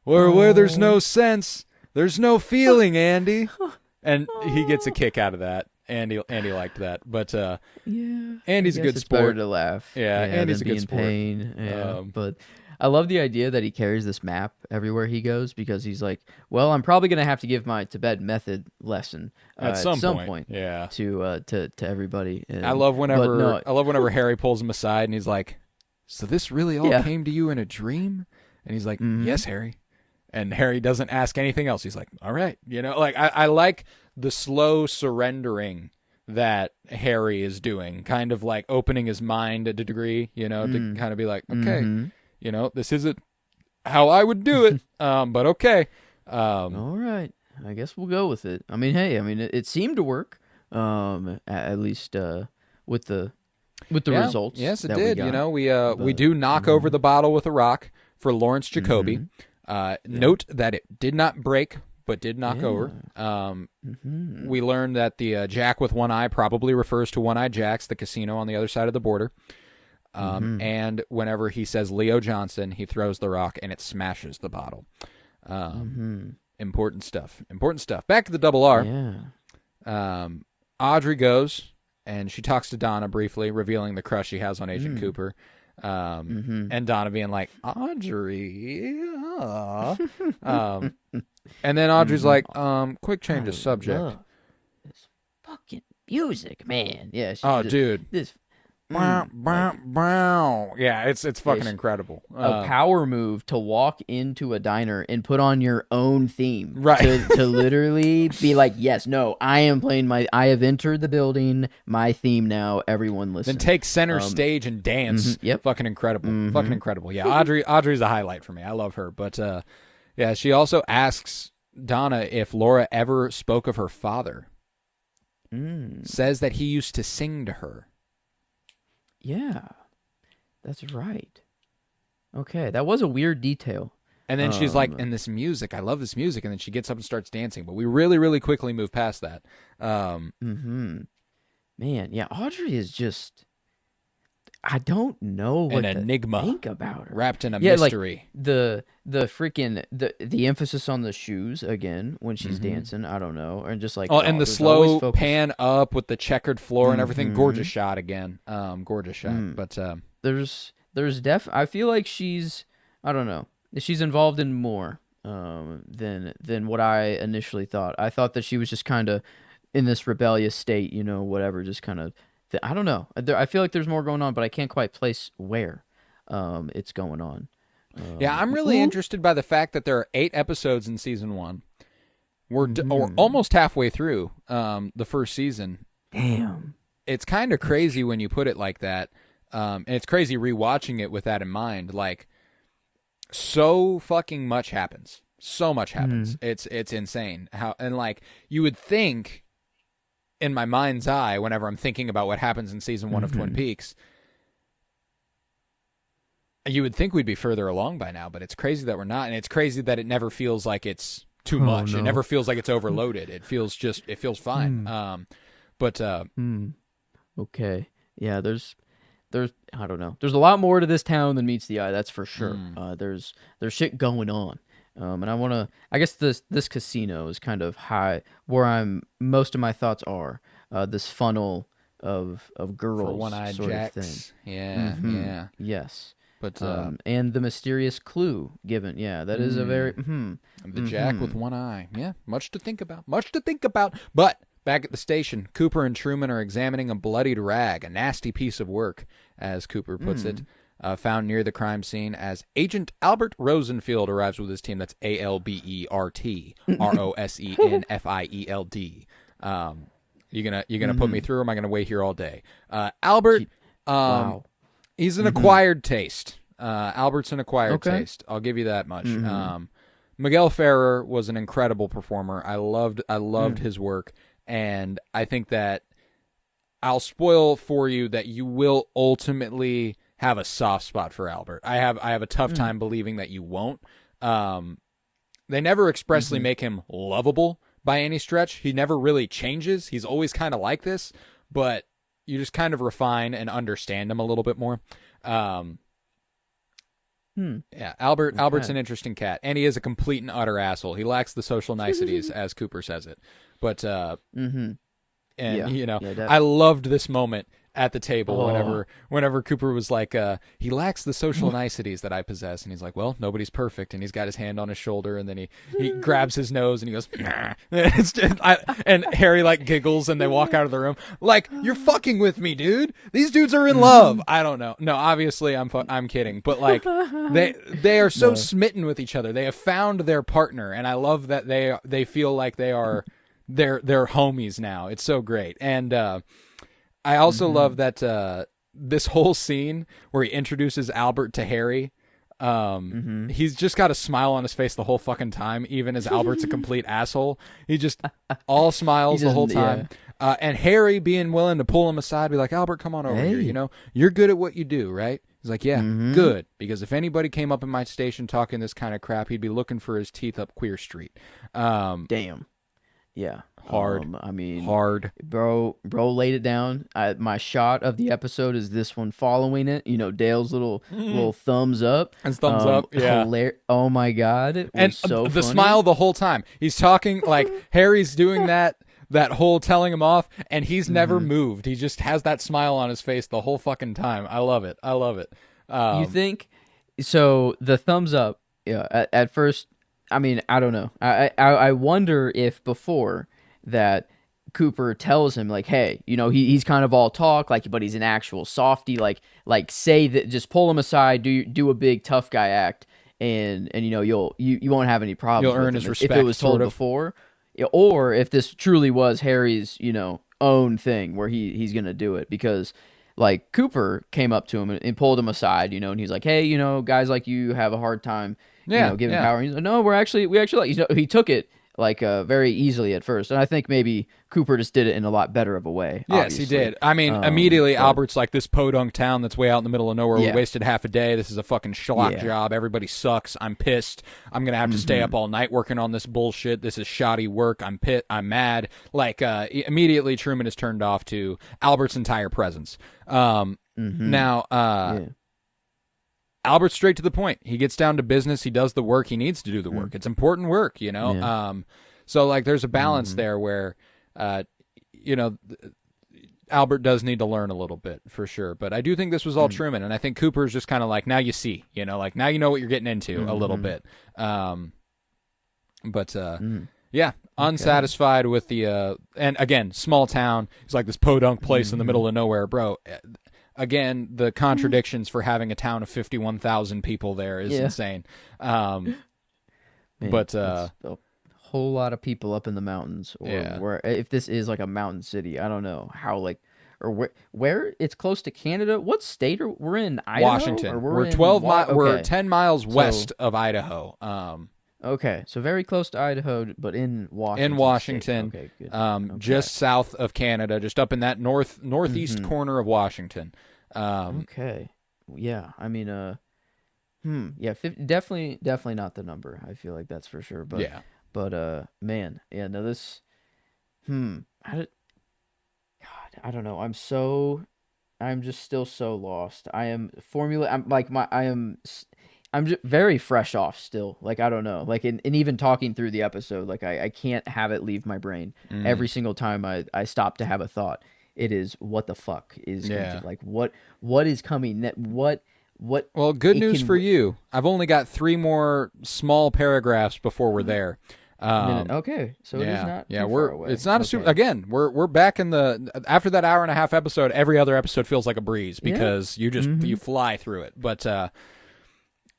Where there's no sense, there's no feeling, Andy. And he gets a kick out of that. Andy liked that, but Andy's a good it's sport. Better to laugh. Yeah, Andy's a good sport. Pain. Yeah, but I love the idea that he carries this map everywhere he goes because he's like, well, I'm probably gonna have to give my Tibet method lesson at some point. Yeah, to everybody. And, I love whenever Harry pulls him aside and he's like, so this really all came to you in a dream? And he's like, yes, Harry. And Harry doesn't ask anything else. He's like, all right. Like I like the slow surrendering that Harry is doing, kind of like opening his mind at a degree, to kind of be like, okay, this isn't how I would do it, but okay. All right. I guess we'll go with it. I mean, hey, it seemed to work, at least with the results. Yes, it did. We do knock over the bottle with a rock for Lawrence Jacoby. Note that it did not break, but did knock over. We learned that the Jack with one eye probably refers to One-Eyed Jack's, the casino on the other side of the border. And whenever he says Leo Johnson, he throws the rock and it smashes the bottle. Important stuff. Back to the Double R. Audrey goes and she talks to Donna briefly, revealing the crush she has on Agent Cooper. And Donna being like, Audrey. And then Audrey's like, quick change of subject. This fucking music, man. Yeah. Dude. This. Yeah, it's fucking incredible. A power move to walk into a diner and put on your own theme. Right. To literally be like, yes, no, I have entered the building, my theme now, everyone listen. Then take center stage and dance. Yep. Fucking incredible. Fucking incredible. Yeah, Audrey's a highlight for me. I love her. But she also asks Donna if Laura ever spoke of her father. Says that he used to sing to her. Yeah, that's right. Okay, that was a weird detail. And then she's like, and this music, I love this music. And then she gets up and starts dancing. But we really, really quickly move past that. Man, yeah, Audrey is just, I don't know what an enigma to think about her. Wrapped in a mystery. Like the freaking, the emphasis on the shoes, again, when she's dancing, I don't know. And just like, and the slow pan up with the checkered floor and everything. Gorgeous shot again. Gorgeous shot. But there's I feel like she's, I don't know, she's involved in more than what I initially thought. I thought that she was just kind of in this rebellious state, whatever, just kind of, I don't know. I feel like there's more going on, but I can't quite place where it's going on. I'm really interested by the fact that there are 8 episodes in season 1. We're almost halfway through the first season. Damn. It's kind of crazy when you put it like that. And it's crazy rewatching it with that in mind. Like, so fucking much happens. So much happens. It's insane. And like, you would think, in my mind's eye, whenever I'm thinking about what happens in season 1 of Twin Peaks, you would think we'd be further along by now, but it's crazy that we're not, and it's crazy that it never feels like it's too much. No. It never feels like it's overloaded. It feels fine. Okay. Yeah, there's I don't know. There's a lot more to this town than meets the eye, that's for sure. There's shit going on. And I guess this casino is kind of high where most of my thoughts are. This funnel of girls for One-Eyed sort Jacks. of thing. Yeah, yeah. Yes. But and the mysterious clue given. Yeah, that is a very the Jack with one eye. Yeah, much to think about. But back at the station, Cooper and Truman are examining a bloodied rag, a nasty piece of work, as Cooper puts it, found near the crime scene as Agent Albert Rosenfield arrives with his team. That's ALBERT ROSENFIELD. You gonna put me through, or am I gonna wait here all day? Albert, wow. He's an acquired taste. Albert's an acquired taste. I'll give you that much. Miguel Ferrer was an incredible performer. I loved his work, and I think that I'll spoil for you that you will ultimately have a soft spot for Albert. I have a tough time believing that you won't. They never expressly make him lovable by any stretch. He never really changes. He's always kind of like this, but you just kind of refine and understand him a little bit more. Yeah, Albert's an interesting cat, and he is a complete and utter asshole. He lacks the social niceties, as Cooper says it. But I loved this moment at the table whenever Cooper was like, he lacks the social niceties that I possess, and he's like, well, nobody's perfect, and he's got his hand on his shoulder, and then he grabs his nose and he goes, nah. And Harry like giggles, and they walk out of the room like, you're fucking with me, dude. These dudes are in love. I don't know. No, obviously I'm kidding, but like they are so smitten with each other. They have found their partner, and I love that they feel like they are they're homies now. It's so great. And I also love that this whole scene where he introduces Albert to Harry, he's just got a smile on his face the whole fucking time, even as Albert's a complete asshole. He just all smiles the whole time. Yeah. And Harry being willing to pull him aside, be like, Albert, come on over here. You know, you're good at what you do, right? He's like, yeah, good. Because if anybody came up in my station talking this kind of crap, he'd be looking for his teeth up Queer Street. Damn. Yeah. Hard. Hard. Bro laid it down. My shot of the episode is this one following it. You know, Dale's little thumbs up. And thumbs up. Yeah. Oh my God. It was so the funny. smile the whole time. He's talking like Harry's doing that whole telling him off, and he's never moved. He just has that smile on his face the whole fucking time. I love it. You think so? The thumbs up. Yeah. At first, I mean, I don't know. I wonder if before that Cooper tells him like, hey, you know, he's kind of all talk, like, but he's an actual softy. Like say that, just pull him aside, do a big tough guy act, and you know you won't have any problems. You'll earn his respect. If it was told before, or if this truly was Harry's, you know, own thing where he's gonna do it, because like Cooper came up to him and pulled him aside, you know, and he's like, hey, you know, guys like you have a hard time, giving power. And he's like, no, we actually like, you know, he took it like very easily at first, and I think maybe Cooper just did it in a lot better of a way. Yes, obviously. he did. I mean, immediately Albert's like, this podunk town that's way out in the middle of nowhere. We wasted half a day. This is a fucking schlock job. Everybody sucks. I'm pissed. I'm gonna have to stay up all night working on this bullshit. This is shoddy work. I'm mad. Like immediately, Truman is turned off to Albert's entire presence. Now, Albert's straight to the point. He gets down to business. He does the work. He needs to do the work. It's important work, you know? Yeah. So, like, there's a balance there where, you know, Albert does need to learn a little bit, for sure. But I do think this was all Truman, and I think Cooper's just kind of like, now you see, you know, like, now you know what you're getting into a little bit. Yeah, unsatisfied with the, and again, small town. It's like this podunk place in the middle of nowhere, bro. Again, the contradictions for having a town of 51,000 people there is insane. Man, but a whole lot of people up in the mountains, or where, if this is like a mountain city, I don't know how, like, or where it's close to Canada. What state we're in? Idaho? Washington. Or we're 12 miles. We're 10 miles west of Idaho. Okay, so very close to Idaho, but in Washington. In Washington, okay, good. Just south of Canada, just up in that northeast corner of Washington. Okay, yeah. I mean, yeah, definitely not the number. I feel like that's for sure. But man, yeah. No, this, God, I don't know. I'm just still so lost. I'm just very fresh off still. Like, I don't know. Like, and even talking through the episode, like, I can't have it leave my brain. Every single time I stop to have a thought, it is, what the fuck is like, what is coming? What? Well, good news for you. I've only got 3 more small paragraphs before we're there. Okay, so it is not too far away. It's not a super. Again, we're back in the, after that hour and a half episode. Every other episode feels like a breeze because you just you fly through it. But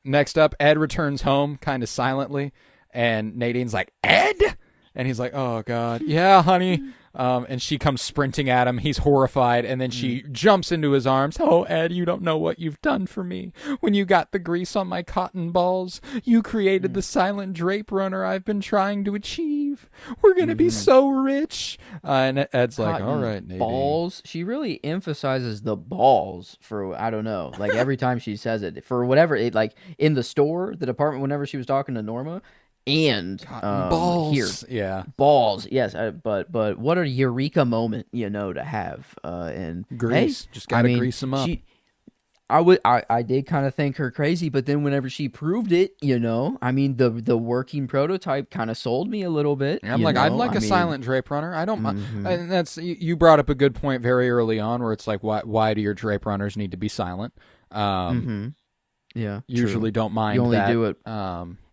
next up, Ed returns home kind of silently, and Nadine's like, Ed? And he's like, oh, God. Yeah, honey. And she comes sprinting at him. He's horrified, and then she jumps into his arms. Oh, Ed, you don't know what you've done for me. When you got the grease on my cotton balls, you created the silent drape runner I've been trying to achieve. We're going to be so rich. And Ed's like, cotton all right, Nadine. Balls? She really emphasizes the balls for, I don't know, like every time she says it. For whatever, like in the store, the department, whenever she was talking to Norma, and here balls. Yeah. balls. Yes, but what a eureka moment, to have. And Grease. hey, Just I gotta mean, grease them up. I did kind of think her crazy, but then whenever she proved it, I mean, the working prototype kind of sold me a little bit. I'm like a silent drape runner. I don't mind. And that's, you brought up a good point very early on, where it's like, why do your drape runners need to be silent? Yeah, usually true. don't mind You only that. do it.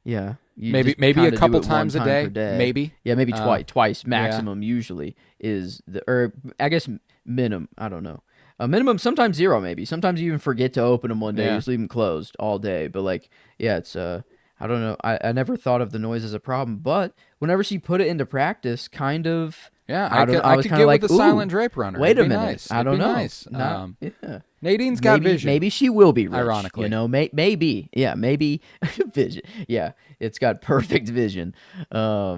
Yeah, you just Maybe a kinda do couple it one times a time day. per day. Maybe. Yeah, maybe twice maximum. Usually is or I guess minimum. I don't know. Minimum sometimes zero. Maybe sometimes you even forget to open them one day. Yeah. You just leave them closed all day. But like, yeah, it's I don't know. I never thought of the noise as a problem, but whenever she put it into practice, kind of. Yeah, I I was could kind get of like, with a ooh, silent drape runner. wait It'd a be minute. Nice. I don't It'd be know. Nice. Yeah. Nadine's got vision. Maybe she will be rich. Ironically. Maybe. Yeah, maybe vision. Yeah, it's got perfect vision. I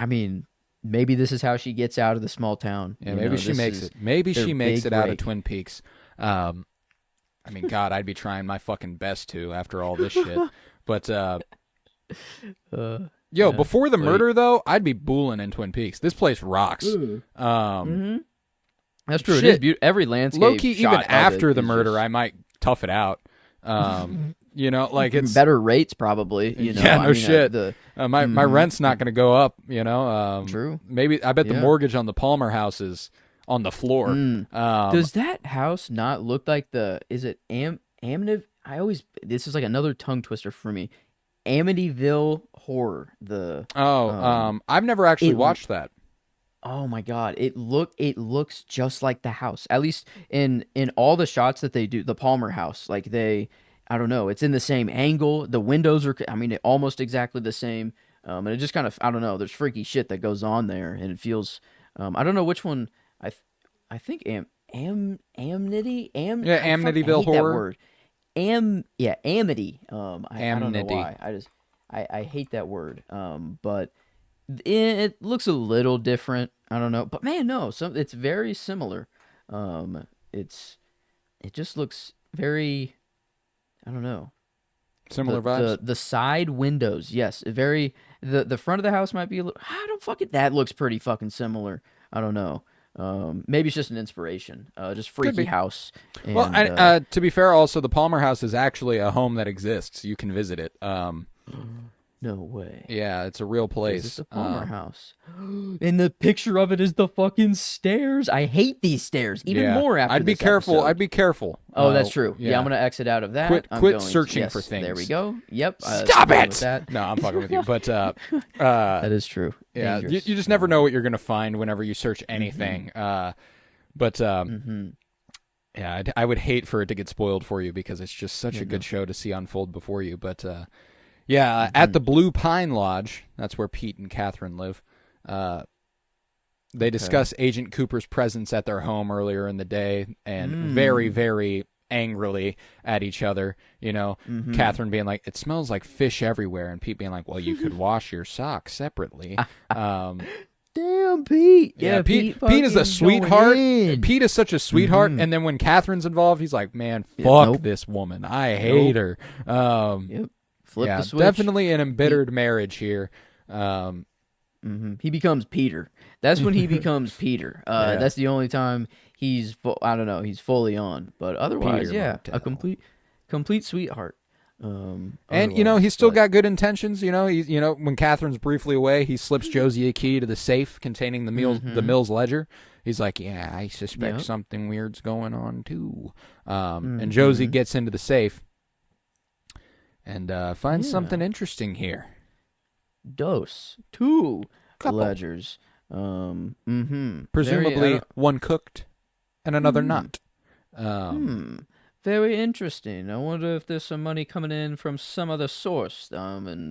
mean, maybe this is how she gets out of the small town. Yeah, maybe she makes it. Maybe she makes it out of break. Twin Peaks. I mean, God, I'd be trying my fucking best to after all this shit. But yeah, before the murder though, I'd be booling in Twin Peaks. This place rocks. That's true. Shit. It is beautiful. Every landscape. Low key, shot even of after it the is murder, just- I might tough it out. Like it's better rates probably. Yeah, no shit. My rent's not going to go up. True. Maybe I bet the mortgage on the Palmer house is on the floor. Does that house not look like is it Amityville? This is like another tongue twister for me. Amityville Horror. I've never actually watched that. Oh my God! It looks just like the house. At least in all the shots that they do, the Palmer house, like I don't know, it's in the same angle. The windows are, I mean, almost exactly the same. And it just kind of, I don't know. There's freaky shit that goes on there, and it feels. I don't know which one. I think Amity. Amityville Horror. That word. Amity. I don't know why. I hate that word. But it looks a little different. I don't know. But man, no, it's very similar. It just looks very, I don't know. Similar vibes. The side windows, yes, very. The front of the house might be a little. I don't fucking. That looks pretty fucking similar. I don't know. Maybe it's just an inspiration. Just freaky house. And, to be fair, also the Palmer house is actually a home that exists. You can visit it. No way. Yeah, it's a real place. It's the Palmer house. And the picture of it is the fucking stairs. I hate these stairs even more after I'd be this careful. episode. I'd be careful. Oh, that's true. Yeah, I'm going to exit out of that. Quit searching for things. There we go. Yep. Stop it! No, I'm fucking with you. But that is true. Yeah, you just never know what you're going to find whenever you search anything. Yeah, I would hate for it to get spoiled for you because it's just such a good show to see unfold before you. But at the Blue Pine Lodge, that's where Pete and Catherine live. They discuss Agent Cooper's presence at their home earlier in the day and very, very angrily at each other. Catherine being like, "It smells like fish everywhere," and Pete being like, "Well, you could wash your socks separately." Damn, Pete. Yeah, Pete is a sweetheart. Pete is such a sweetheart. And then when Catherine's involved, he's like, "Man, fuck this woman. I hate her." Flip the switch. Definitely an embittered marriage here. He becomes Peter. That's when he becomes Peter. That's the only time he's he's fully on. But otherwise, Peter a complete sweetheart. And he's still got good intentions. When Catherine's briefly away, he slips Josie a key to the safe containing the Mills ledger. He's like, "Yeah, I suspect something weird's going on too." And Josie gets into the safe and finds something interesting here. Two Couple. ledgers. Presumably one cooked and another not. Very interesting. I wonder if there's some money coming in from some other source. What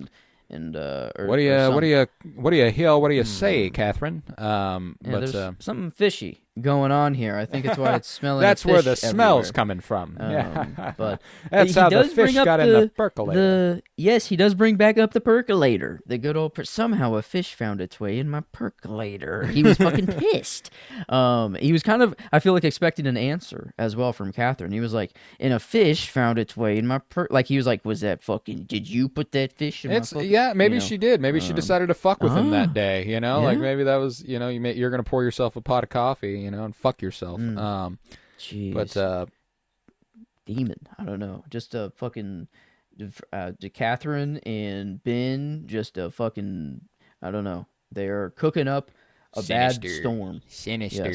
What do you hear? What do you say, Catherine? Yeah, there's something fishy going on here. I think it's why it's smelling. That's of where fish the smell's everywhere. coming from. Yeah, But that's he how the does fish bring up got in the percolator. yes, he does bring back up the percolator. The good old somehow a fish found its way in my percolator. He was fucking pissed. He was kind of, I feel like, expecting an answer as well from Catherine. He was like, and a fish found its way in my like he was like, was that fucking? Did you put that fish in my? Yeah, maybe she did. Maybe she decided to fuck with him that day. You know, yeah. like maybe that was you're gonna pour yourself a pot of coffee, and fuck yourself. Jeez. But demon. I don't know. Just a fucking Catherine and Ben. Just a fucking. I don't know. They are cooking up a bad storm. Sinister.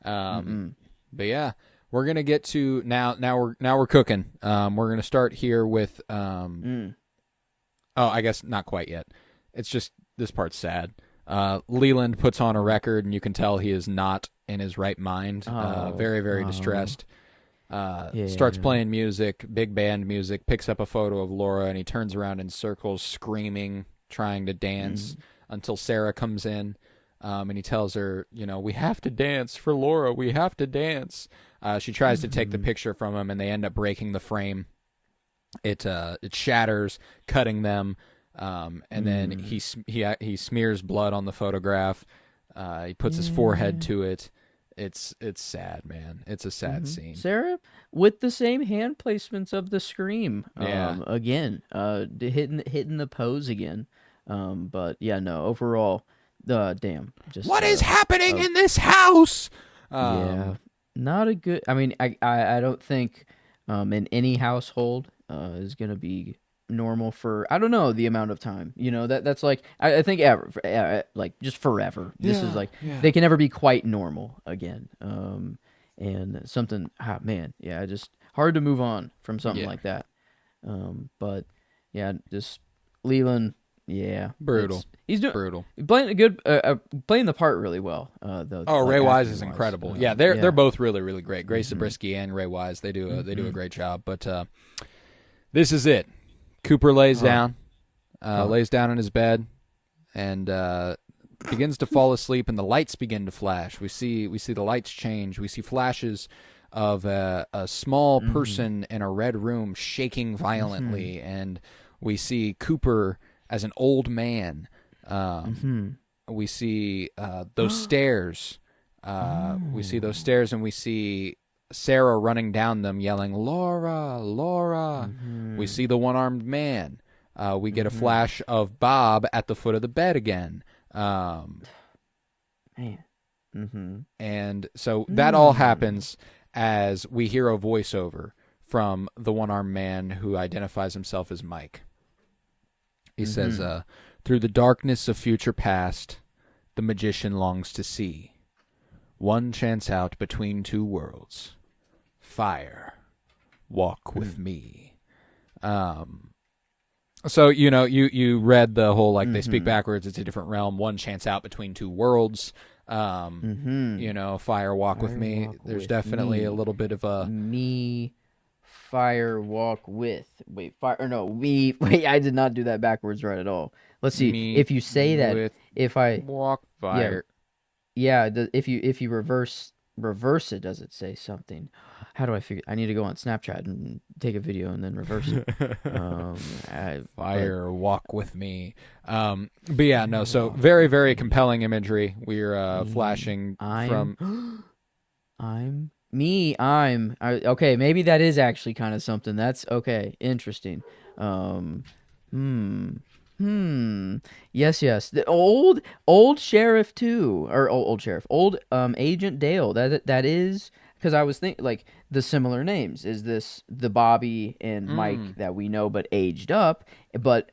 Yes. But yeah, we're gonna get to now. Now we're cooking. We're gonna start here with. Oh, I guess not quite yet. It's just this part's sad. Leland puts on a record, and you can tell he is not in his right mind. Very, very distressed. Starts playing music, big band music, picks up a photo of Laura, and he turns around in circles, screaming, trying to dance until Sarah comes in, and he tells her, we have to dance for Laura. We have to dance. She tries to take the picture from him, and they end up breaking the frame. It shatters, cutting them. And then he smears blood on the photograph. He puts his forehead to it. It's sad, man. It's a sad scene. Sarah with the same hand placements of the scream. Again, hitting the pose again. But yeah, no. Overall, damn. Just what is happening in this house? Yeah, not a good. I mean, I don't think in any household is gonna be normal for I don't know the amount of time that's like I think ever like just forever. This is like they can never be quite normal again. And something man, just hard to move on from something like that. But yeah, just Leland, brutal. He's doing brutal. Playing a good playing the part really well. Though Ray Wise is incredible. They're both really, really great. Grace Zabriskie and Ray Wise, they do a great job. But this is it. Cooper lays down in his bed, and begins to fall asleep. And the lights begin to flash. We see the lights change. We see flashes of a small person in a red room shaking violently, and we see Cooper as an old man. We see those stairs. We see those stairs, and we see Sarah running down them, yelling, "Laura, Laura!" We see the one-armed man. We get a flash of Bob at the foot of the bed again. And so that all happens as we hear a voiceover from the one-armed man who identifies himself as Mike. He says, "Through the darkness of future past, the magician longs to see one chance out between two worlds. Fire, walk with me." So you read the whole they speak backwards. It's a different realm. One chance out between two worlds. Fire, walk with me. There's definitely a little bit of a me. Fire, walk with. Wait, fire or no? We wait. I did not do that backwards right at all. Let's see me if you say that. If I walk fire. If you reverse it, does it say something? How do I figure? I need to go on Snapchat and take a video and then reverse it. Fire, walk with me. But yeah, no. So very, very compelling imagery. We're flashing from. Okay, maybe that is actually kind of something. That's okay. Interesting. Yes. The old sheriff too, or old sheriff, old Agent Dale. That is because I was thinking like the similar names. Is this the Bobby and Mike that we know but aged up? But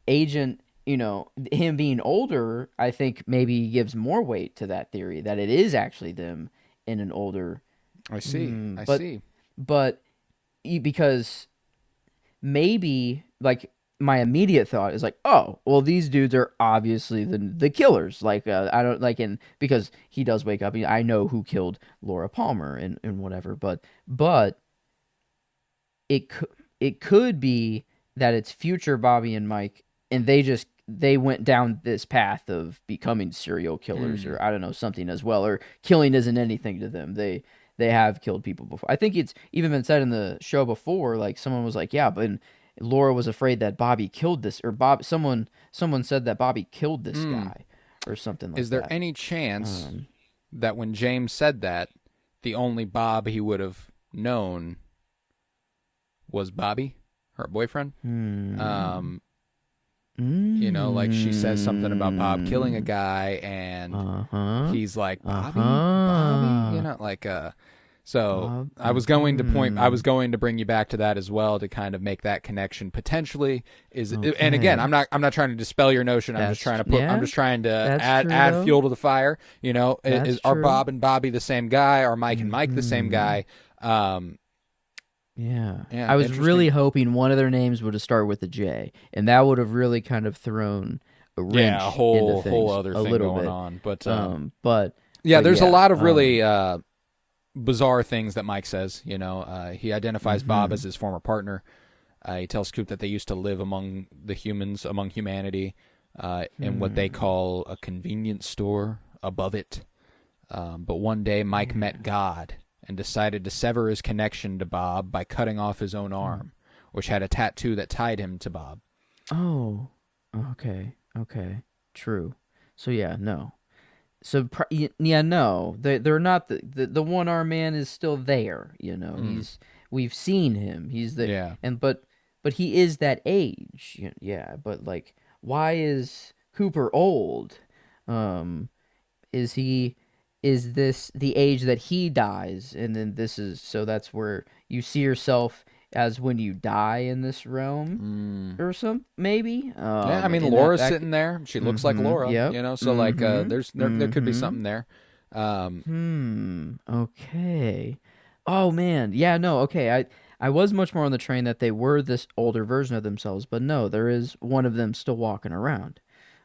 Agent, him being older, I think maybe gives more weight to that theory that it is actually them in an older. I see. I see. But because maybe like my immediate thought is like, oh, well, these dudes are obviously the killers. Like, I don't like, and because he does wake up, I know who killed Laura Palmer and whatever. But it could be that it's future Bobby and Mike, and they they went down this path of becoming serial killers, Mm. or I don't know, something as well, or killing isn't anything to them. They have killed people before. I think it's even been said in the show before, like someone was like, yeah, but Laura was afraid that Bobby killed this, or someone said that Bobby killed this Mm. guy or something Is like there that. any chance Um, that when James said that, the only Bob he would have known was Bobby, her boyfriend? hmm. Like she says something about Bob killing a Mm. guy, and Uh-huh. he's like, Bobby, Uh-huh. so Bob. I was going to bring you back to that as well to kind of make that connection potentially and again, Okay. I'm not trying to dispel your notion. I'm Yeah, just trying to that's true add though. fuel to the fire. That's Are true. Bob and Bobby the same guy? Are Mike and Mike the same Hmm. guy? Um, Yeah. yeah, I was really interesting. hoping one of their names would have started with a J, and that would have really kind of thrown a Yeah, a wrench into whole things other a thing little going bit. on, but But yeah, there's a yeah. lot of really bizarre things that Mike says. He identifies Bob Mm-hmm. as his former partner. He tells Coop that they used to live among the humans, among humanity, in what they Hmm. call a convenience store above it. But one day, Mike met Yeah. God and decided to sever his connection to Bob by cutting off his own Hmm. arm, which had a tattoo that tied him to Bob. Oh. Okay. Okay. True. So yeah, no. So yeah, no, they're not the one arm man is still there. Mm, We've seen him. He's the yeah. and but he is that age. Yeah, but like, why is Cooper old? Um, is he is this the age that he dies, and then this is so that's where you see yourself as when you die in this realm Mm. or some maybe Yeah, I mean and Laura's that sitting there. She looks like mm-hmm, Laura, yep, so like mm-hmm, there could be mm-hmm. something there. Um, Okay. Oh man. Yeah, no, okay. I was much more on the train that they were this older version of themselves, but no, there is one of them still walking around.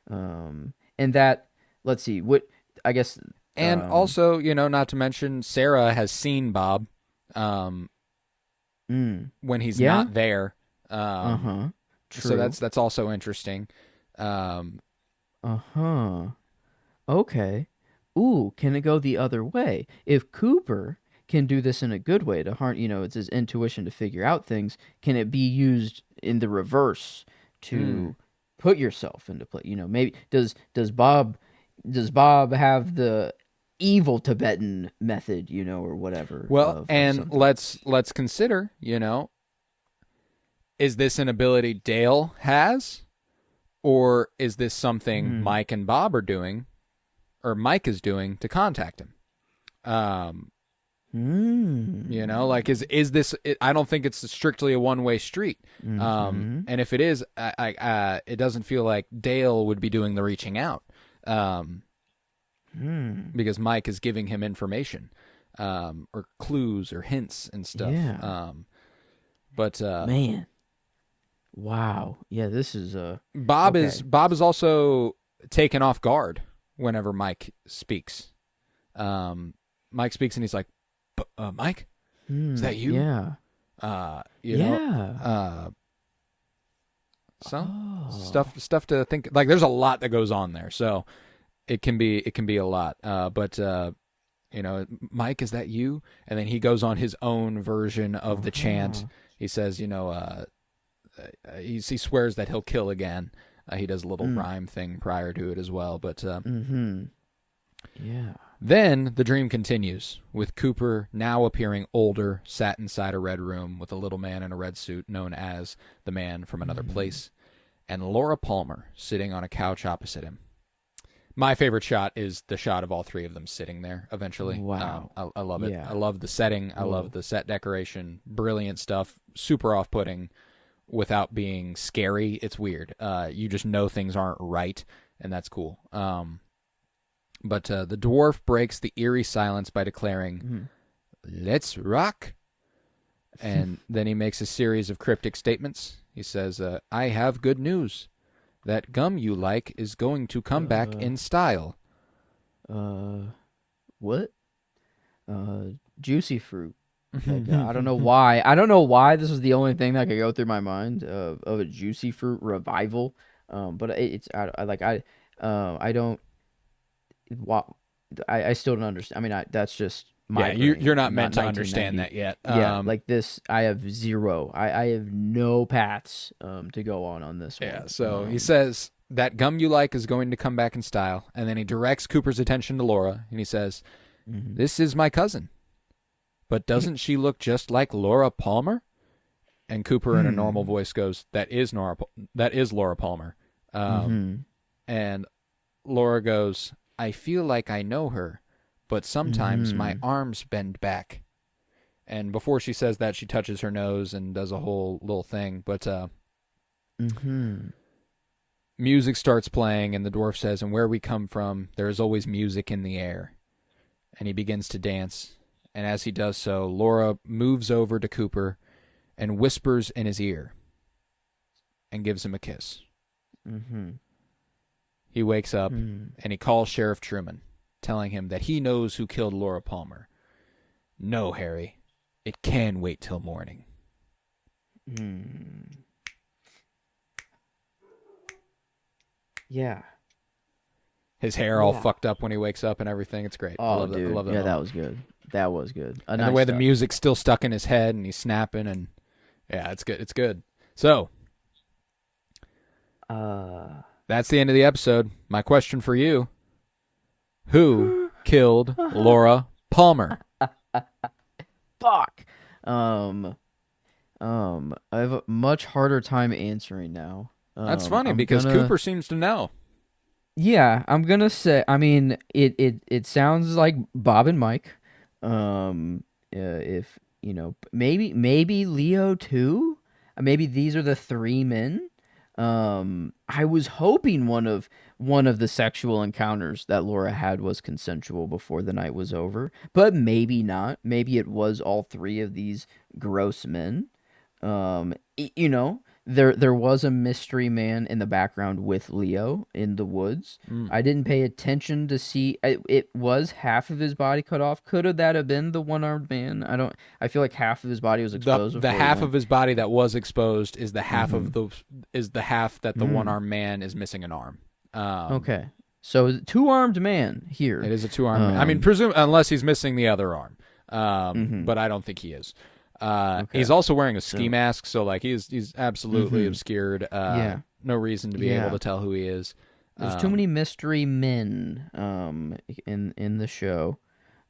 And that let's see, what I guess and um also, not to mention Sarah has seen Bob um, mm, when he's yeah? not there. Um, Uh-huh. so True. that's also interesting. Um, Uh-huh. Okay. Ooh, can it go the other way? If Cooper can do this in a good way to harm, it's his intuition to figure out things, can it be used in the reverse mm. to put yourself into play? Maybe does Bob have the evil Tibetan method, or whatever Well, of and something? let's consider, is this an ability Dale has, or is this something Hmm. Mike and Bob are doing, or Mike is doing to contact him? Um, like Hmm. is this? I don't think it's strictly a one way street. Mm-hmm. And if it is, it doesn't feel like Dale would be doing the reaching out, Hmm. because Mike is giving him information, or clues or hints and stuff. Yeah. But Man. Wow. Yeah, this is okay. Bob is also taken off guard whenever Mike speaks. Mike speaks and he's like, Mike, is that you? Yeah. Uh, you know, Yeah. uh, so Oh. stuff to think. Like, there's a lot that goes on there, so it can be a lot. But Mike, is that you? And then he goes on his own version of the chant. Uh-huh. He says, he swears that he'll kill again. He does a little Mm. rhyme thing prior to it as well. But Mm-hmm. Yeah. then the dream continues, with Cooper now appearing older, sat inside a red room with a little man in a red suit known as the Man from Another Mm. Place, and Laura Palmer sitting on a couch opposite him. My favorite shot is the shot of all three of them sitting there eventually. Wow. I love it. I Yeah. love the setting. I love Whoa. the set decoration. Brilliant stuff. Super off putting without being scary. It's weird. You just know things aren't right, and that's cool. But the dwarf breaks the eerie silence by declaring, Mm. "Let's rock." And then he makes a series of cryptic statements. He says, "I have good news. That gum you like is going to come back Uh. in style." Uh. What? Juicy fruit. Like, I don't know why. I don't know why this was the only thing that could go through my mind of a juicy fruit revival. But it's I don't wa- I still don't understand. I mean, that's just Yeah, my you're brain. not I'm not meant to understand 1990. that yet. Yeah, like this, I have zero. I have no paths to go on this Yeah, one. so he says that gum you like is going to come back in style, and then he directs Cooper's attention to Laura, and he says, Mhm. "This is my cousin, but doesn't she look just like Laura Palmer?" And Cooper, in a normal Hmm. voice, goes, That is Laura Palmer." Mhm. And Laura goes, "I feel like I know her, but sometimes my Mhm. arms bend back." And before she says that, she touches her nose and does a whole little thing. But Mhm. music starts playing, and the dwarf says, "And where we come from, there is always music in the air." And he begins to dance. And as he does so, Laura moves over to Cooper and whispers in his ear and gives him a kiss. Mhm. He wakes up Mhm. and he calls Sheriff Truman, telling him that he knows who killed Laura Palmer. "No, Harry, it can wait till morning." Mhm. Yeah. His hair all Yeah. fucked up when he wakes up and everything. It's great. I Oh, love that. I dude. love that Yeah, that moment. was good. That was good. A And the nice way the touch. music's still stuck in his head and he's snapping and yeah, it's good. It's good. So Uh. that's the end of the episode. My question for you: Who killed Laura Palmer? Fuck. Um. I have a much harder time answering now. That's funny I'm because gonna. Cooper seems to know. Yeah, I'm gonna say. I mean, it sounds like Bob and Mike. If maybe Leo too. Maybe these are the three men. I was hoping one of the sexual encounters that Laura had was consensual before the night was over, but maybe not. Maybe it was all three of these gross men. There was a mystery man in the background with Leo in the woods. Mm. I didn't pay attention to see. It was half of his body cut off. Could have that have been the one-armed man? I don't. I feel like half of his body was exposed The before he half went. of his body that was exposed is the half of Mm-hmm. the that the one Mm. armed man is missing an arm. Okay. So two-armed man It here. is a 2 arm. I mean, Um. presume unless he's missing the other arm, Mm-hmm. but I don't think he is. Okay. He's also wearing a ski So mask, so like he's absolutely mm-hmm. obscured. Yeah. No reason to be able Yeah. to tell who he is. There's too many mystery men in the show.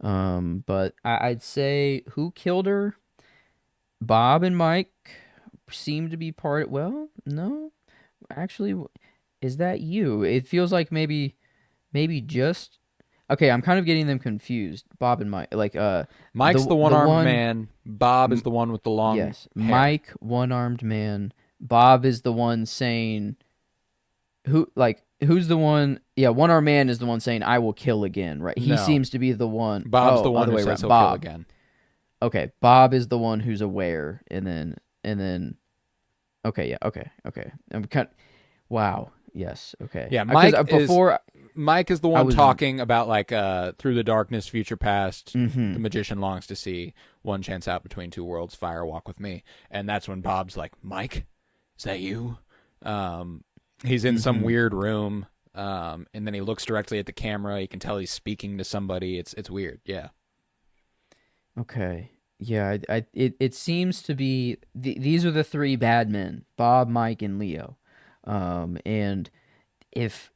But I'd say who killed her? Bob and Mike seem to be part. Well, no, actually, is that you? It feels like maybe just. Okay, I'm kind of getting them confused. Bob and Mike, like Mike's the the one the armed one. man. Bob is m- the one with the long Yes, hair. Mike, one armed man. Bob is the one saying who's the one. Yeah, one armed man is the one saying I will kill again, right? He No, seems to be the one. Bob's Oh, the one other who way says around. he'll kill Bob. again. Okay, Bob is the one who's aware, and then okay, yeah, okay. I'm kind. Wow. Yes. Okay. Yeah, Because before Mike is the I one was. talking about like through the darkness, future past. The Mm-hmm. magician longs to see one chance out between two worlds. Fire walk with me, and that's when Bob's like, "Mike, is that you?" Um, he's in some Mm-hmm. weird room, and then he looks directly at the camera. You can tell he's speaking to somebody. It's weird. Yeah. Okay. Yeah. It seems to be these are the three bad men: Bob, Mike, and Leo. And if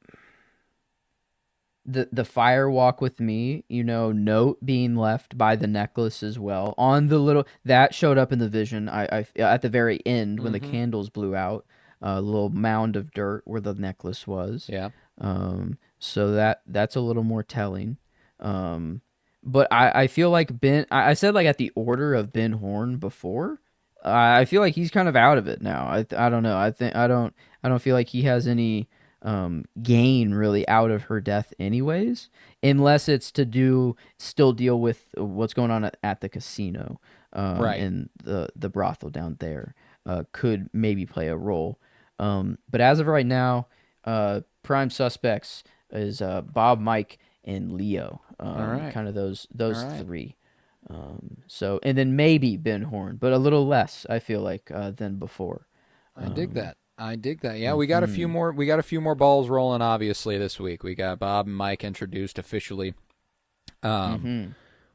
the fire walk with me, note being left by the necklace as well on the little that showed up in the vision. I at the very end when the Mm-hmm. candles blew out, a little mound of dirt where the necklace was. Yeah. So that's a little more telling. But I feel like Ben. I said like at the order of Ben Horn before. I feel like he's kind of out of it now. I don't know. I don't feel like he has any gain really out of her death anyways, unless it's to still deal with what's going on at the casino, Right. and the brothel down there could maybe play a role. But as of right now, prime suspects is Bob, Mike, and Leo. All right. Kind of those All those right. three. So and then maybe Ben Horn, but a little less I feel like than before. I dig Um, that. I dig that. Yeah, we got a few more. We got a few more balls rolling. Obviously, this week we got Bob and Mike introduced officially.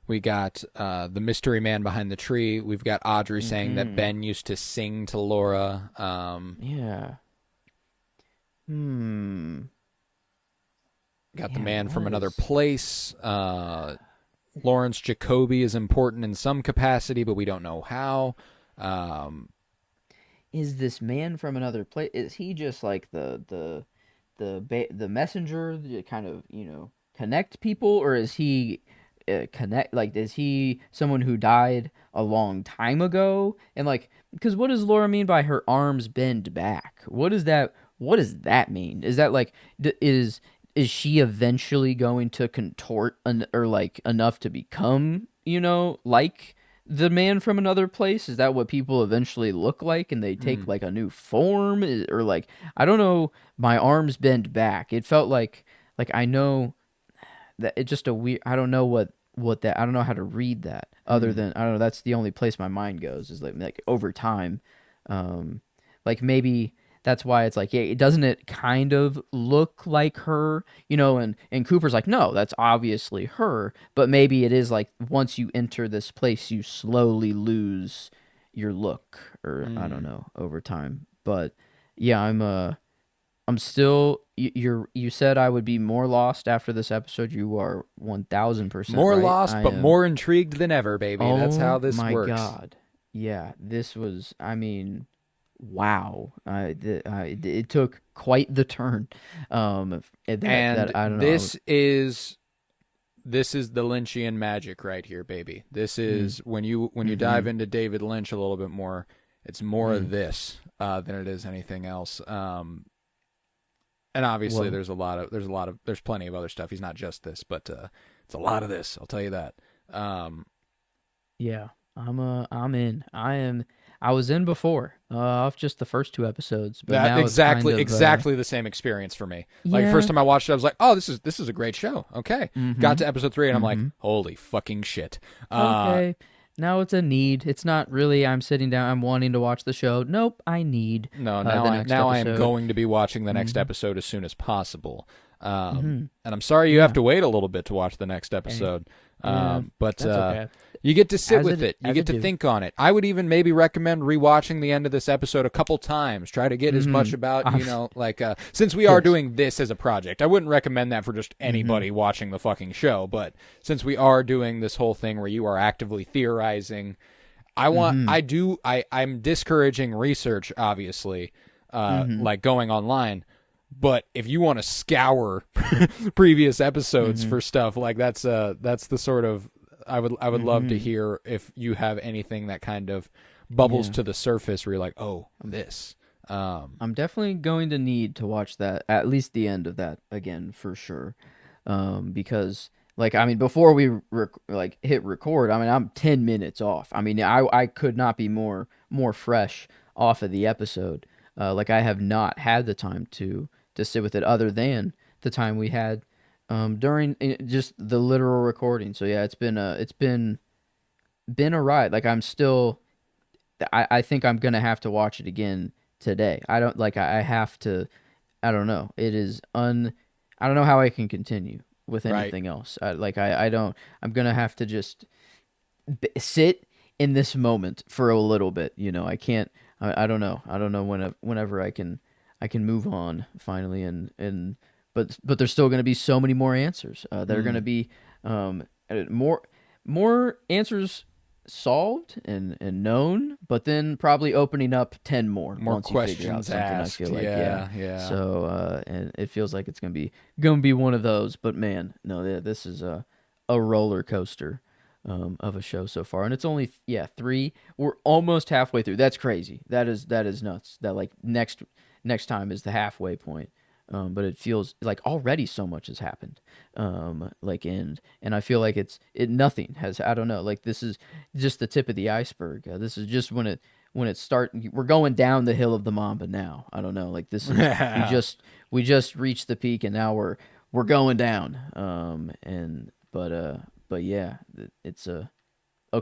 We got the mystery man behind the tree. We've got Audrey saying that Ben used to sing to Laura. Yeah. Got the man from another place. Lawrence Jacoby is important in some capacity, but we don't know how. Is this man from another place? Is he just like the messenger to kind of connect people, or is he connect like is he someone who died a long time ago? And like, because what does Laura mean by her arms bend back? What does that mean? Is that like is she eventually going to contort or like enough to become like the man from another place? Is that what people eventually look like and they take like a new form? Or like, I don't know, my arms bend back. It felt like I know that it's just a weird, I don't know what that, I don't know how to read that other than, I don't know, that's the only place my mind goes is like over time. Like maybe that's why it's like, yeah, doesn't it kind of look like her, and Cooper's like, no, that's obviously her, but maybe it is like once you enter this place, you slowly lose your look, or I don't know, over time. But yeah, I'm still, you said I would be more lost after this episode. You are 1000% More right. lost, but more intrigued than ever, baby. That's how this my works. God. Yeah, this was, I mean, wow. It took quite the turn. That I don't know. This is the Lynchian magic right here, baby. This is when you dive into David Lynch a little bit more, it's more of this than it is anything else. And obviously there's plenty of other stuff. He's not just this, but it's a lot of this, I'll tell you that. Yeah, I'm in. I was in before, off just the first two episodes, but now exactly it's kind of, the same experience for me. yeah. Like first time I watched it, I was like, "Oh, this is a great show." Okay, got to episode 3, and I'm like, "Holy fucking shit!" Okay, now it's a need. It's not really I'm sitting down, I'm wanting to watch the show. Nope, I need. No, the now I am episode. going to be watching the next episode as soon as possible. And I'm sorry you have to wait a little bit to watch the next episode. But that's okay. you get to sit As with it. You as get it to do. think on it. I would even maybe recommend rewatching the end of this episode a couple times. Try to get as much about, like, since we are doing this as a project, I wouldn't recommend that for just anybody watching the fucking show. But since we are doing this whole thing where you are actively theorizing, I'm discouraging research, obviously, like going online. But if you want to scour previous episodes for stuff, like that's the sort of, I would love to hear if you have anything that kind of bubbles to the surface where you're like, oh, this. I'm definitely going to need to watch that, at least the end of that again for sure, because like I mean before we hit record, I mean I'm 10 minutes off. I mean I could not be more fresh off of the episode. Like I have not had the time to sit with it other than the time we had during just the literal recording. So yeah, it's been a ride. Like I'm still, I think I'm gonna have to watch it again today. I don't like I have to. I don't know. It is I don't know how I can continue with anything else. I don't. I'm gonna have to just sit in this moment for a little bit. I can't. I don't know. I don't know whenever I can move on finally but there's still going to be so many more answers that are going to be more answers solved and known, but then probably opening up 10 more once you figure out questions something. asked. I feel like Yeah. So and it feels like it's going to be one of those, but man, no, this is a roller coaster of a show so far, and it's only 3. We're almost halfway through. That's crazy. That is nuts. That like next time is the halfway point. But it feels like already so much has happened. And I feel like nothing has, I don't know, like this is just the tip of the iceberg. This is just when it we're going down the hill of the Mamba now. I don't know, like this is, we just reached the peak and now we're going down. But yeah, it's a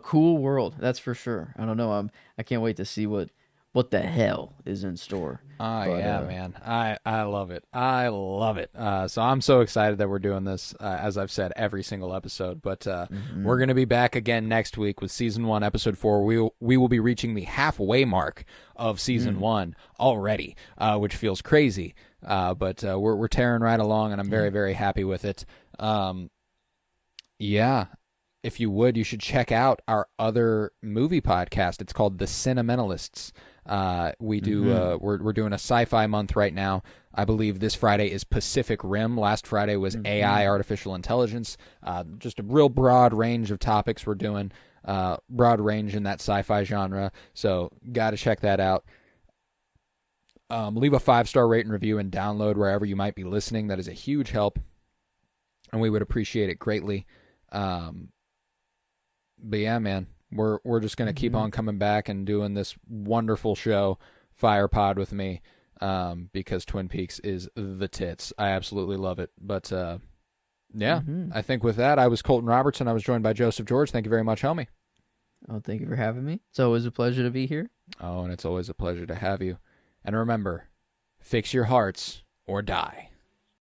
cool world. That's for sure. I don't know. I can't wait to see what what the hell is in store. Oh, But yeah, man. I love it. I love it. So I'm so excited that we're doing this, as I've said, every single episode. But we're going to be back again next week with Season 1, Episode 4. We will be reaching the halfway mark of Season 1 already, which feels crazy. But we're tearing right along, and I'm very, very happy with it. Yeah. If you would, you should check out our other movie podcast. It's called The Cinementalists. We do we're doing a sci-fi month right now. I believe this Friday is Pacific Rim. Last Friday was AI, artificial intelligence. Just a real broad range of topics we're doing. Broad range in that sci-fi genre. So got to check that out. Leave a 5-star rate and review and download wherever you might be listening. That is a huge help, and we would appreciate it greatly. But yeah, man, we're just gonna keep on coming back and doing this wonderful show, Fire Pod, with me, because Twin Peaks is the tits. I absolutely love it. But yeah, I think with that, I was Colton Robertson. I was joined by Joseph George. Thank you very much, homie. Oh, thank you for having me. It's always a pleasure to be here. Oh, and it's always a pleasure to have you. And remember, fix your hearts or die.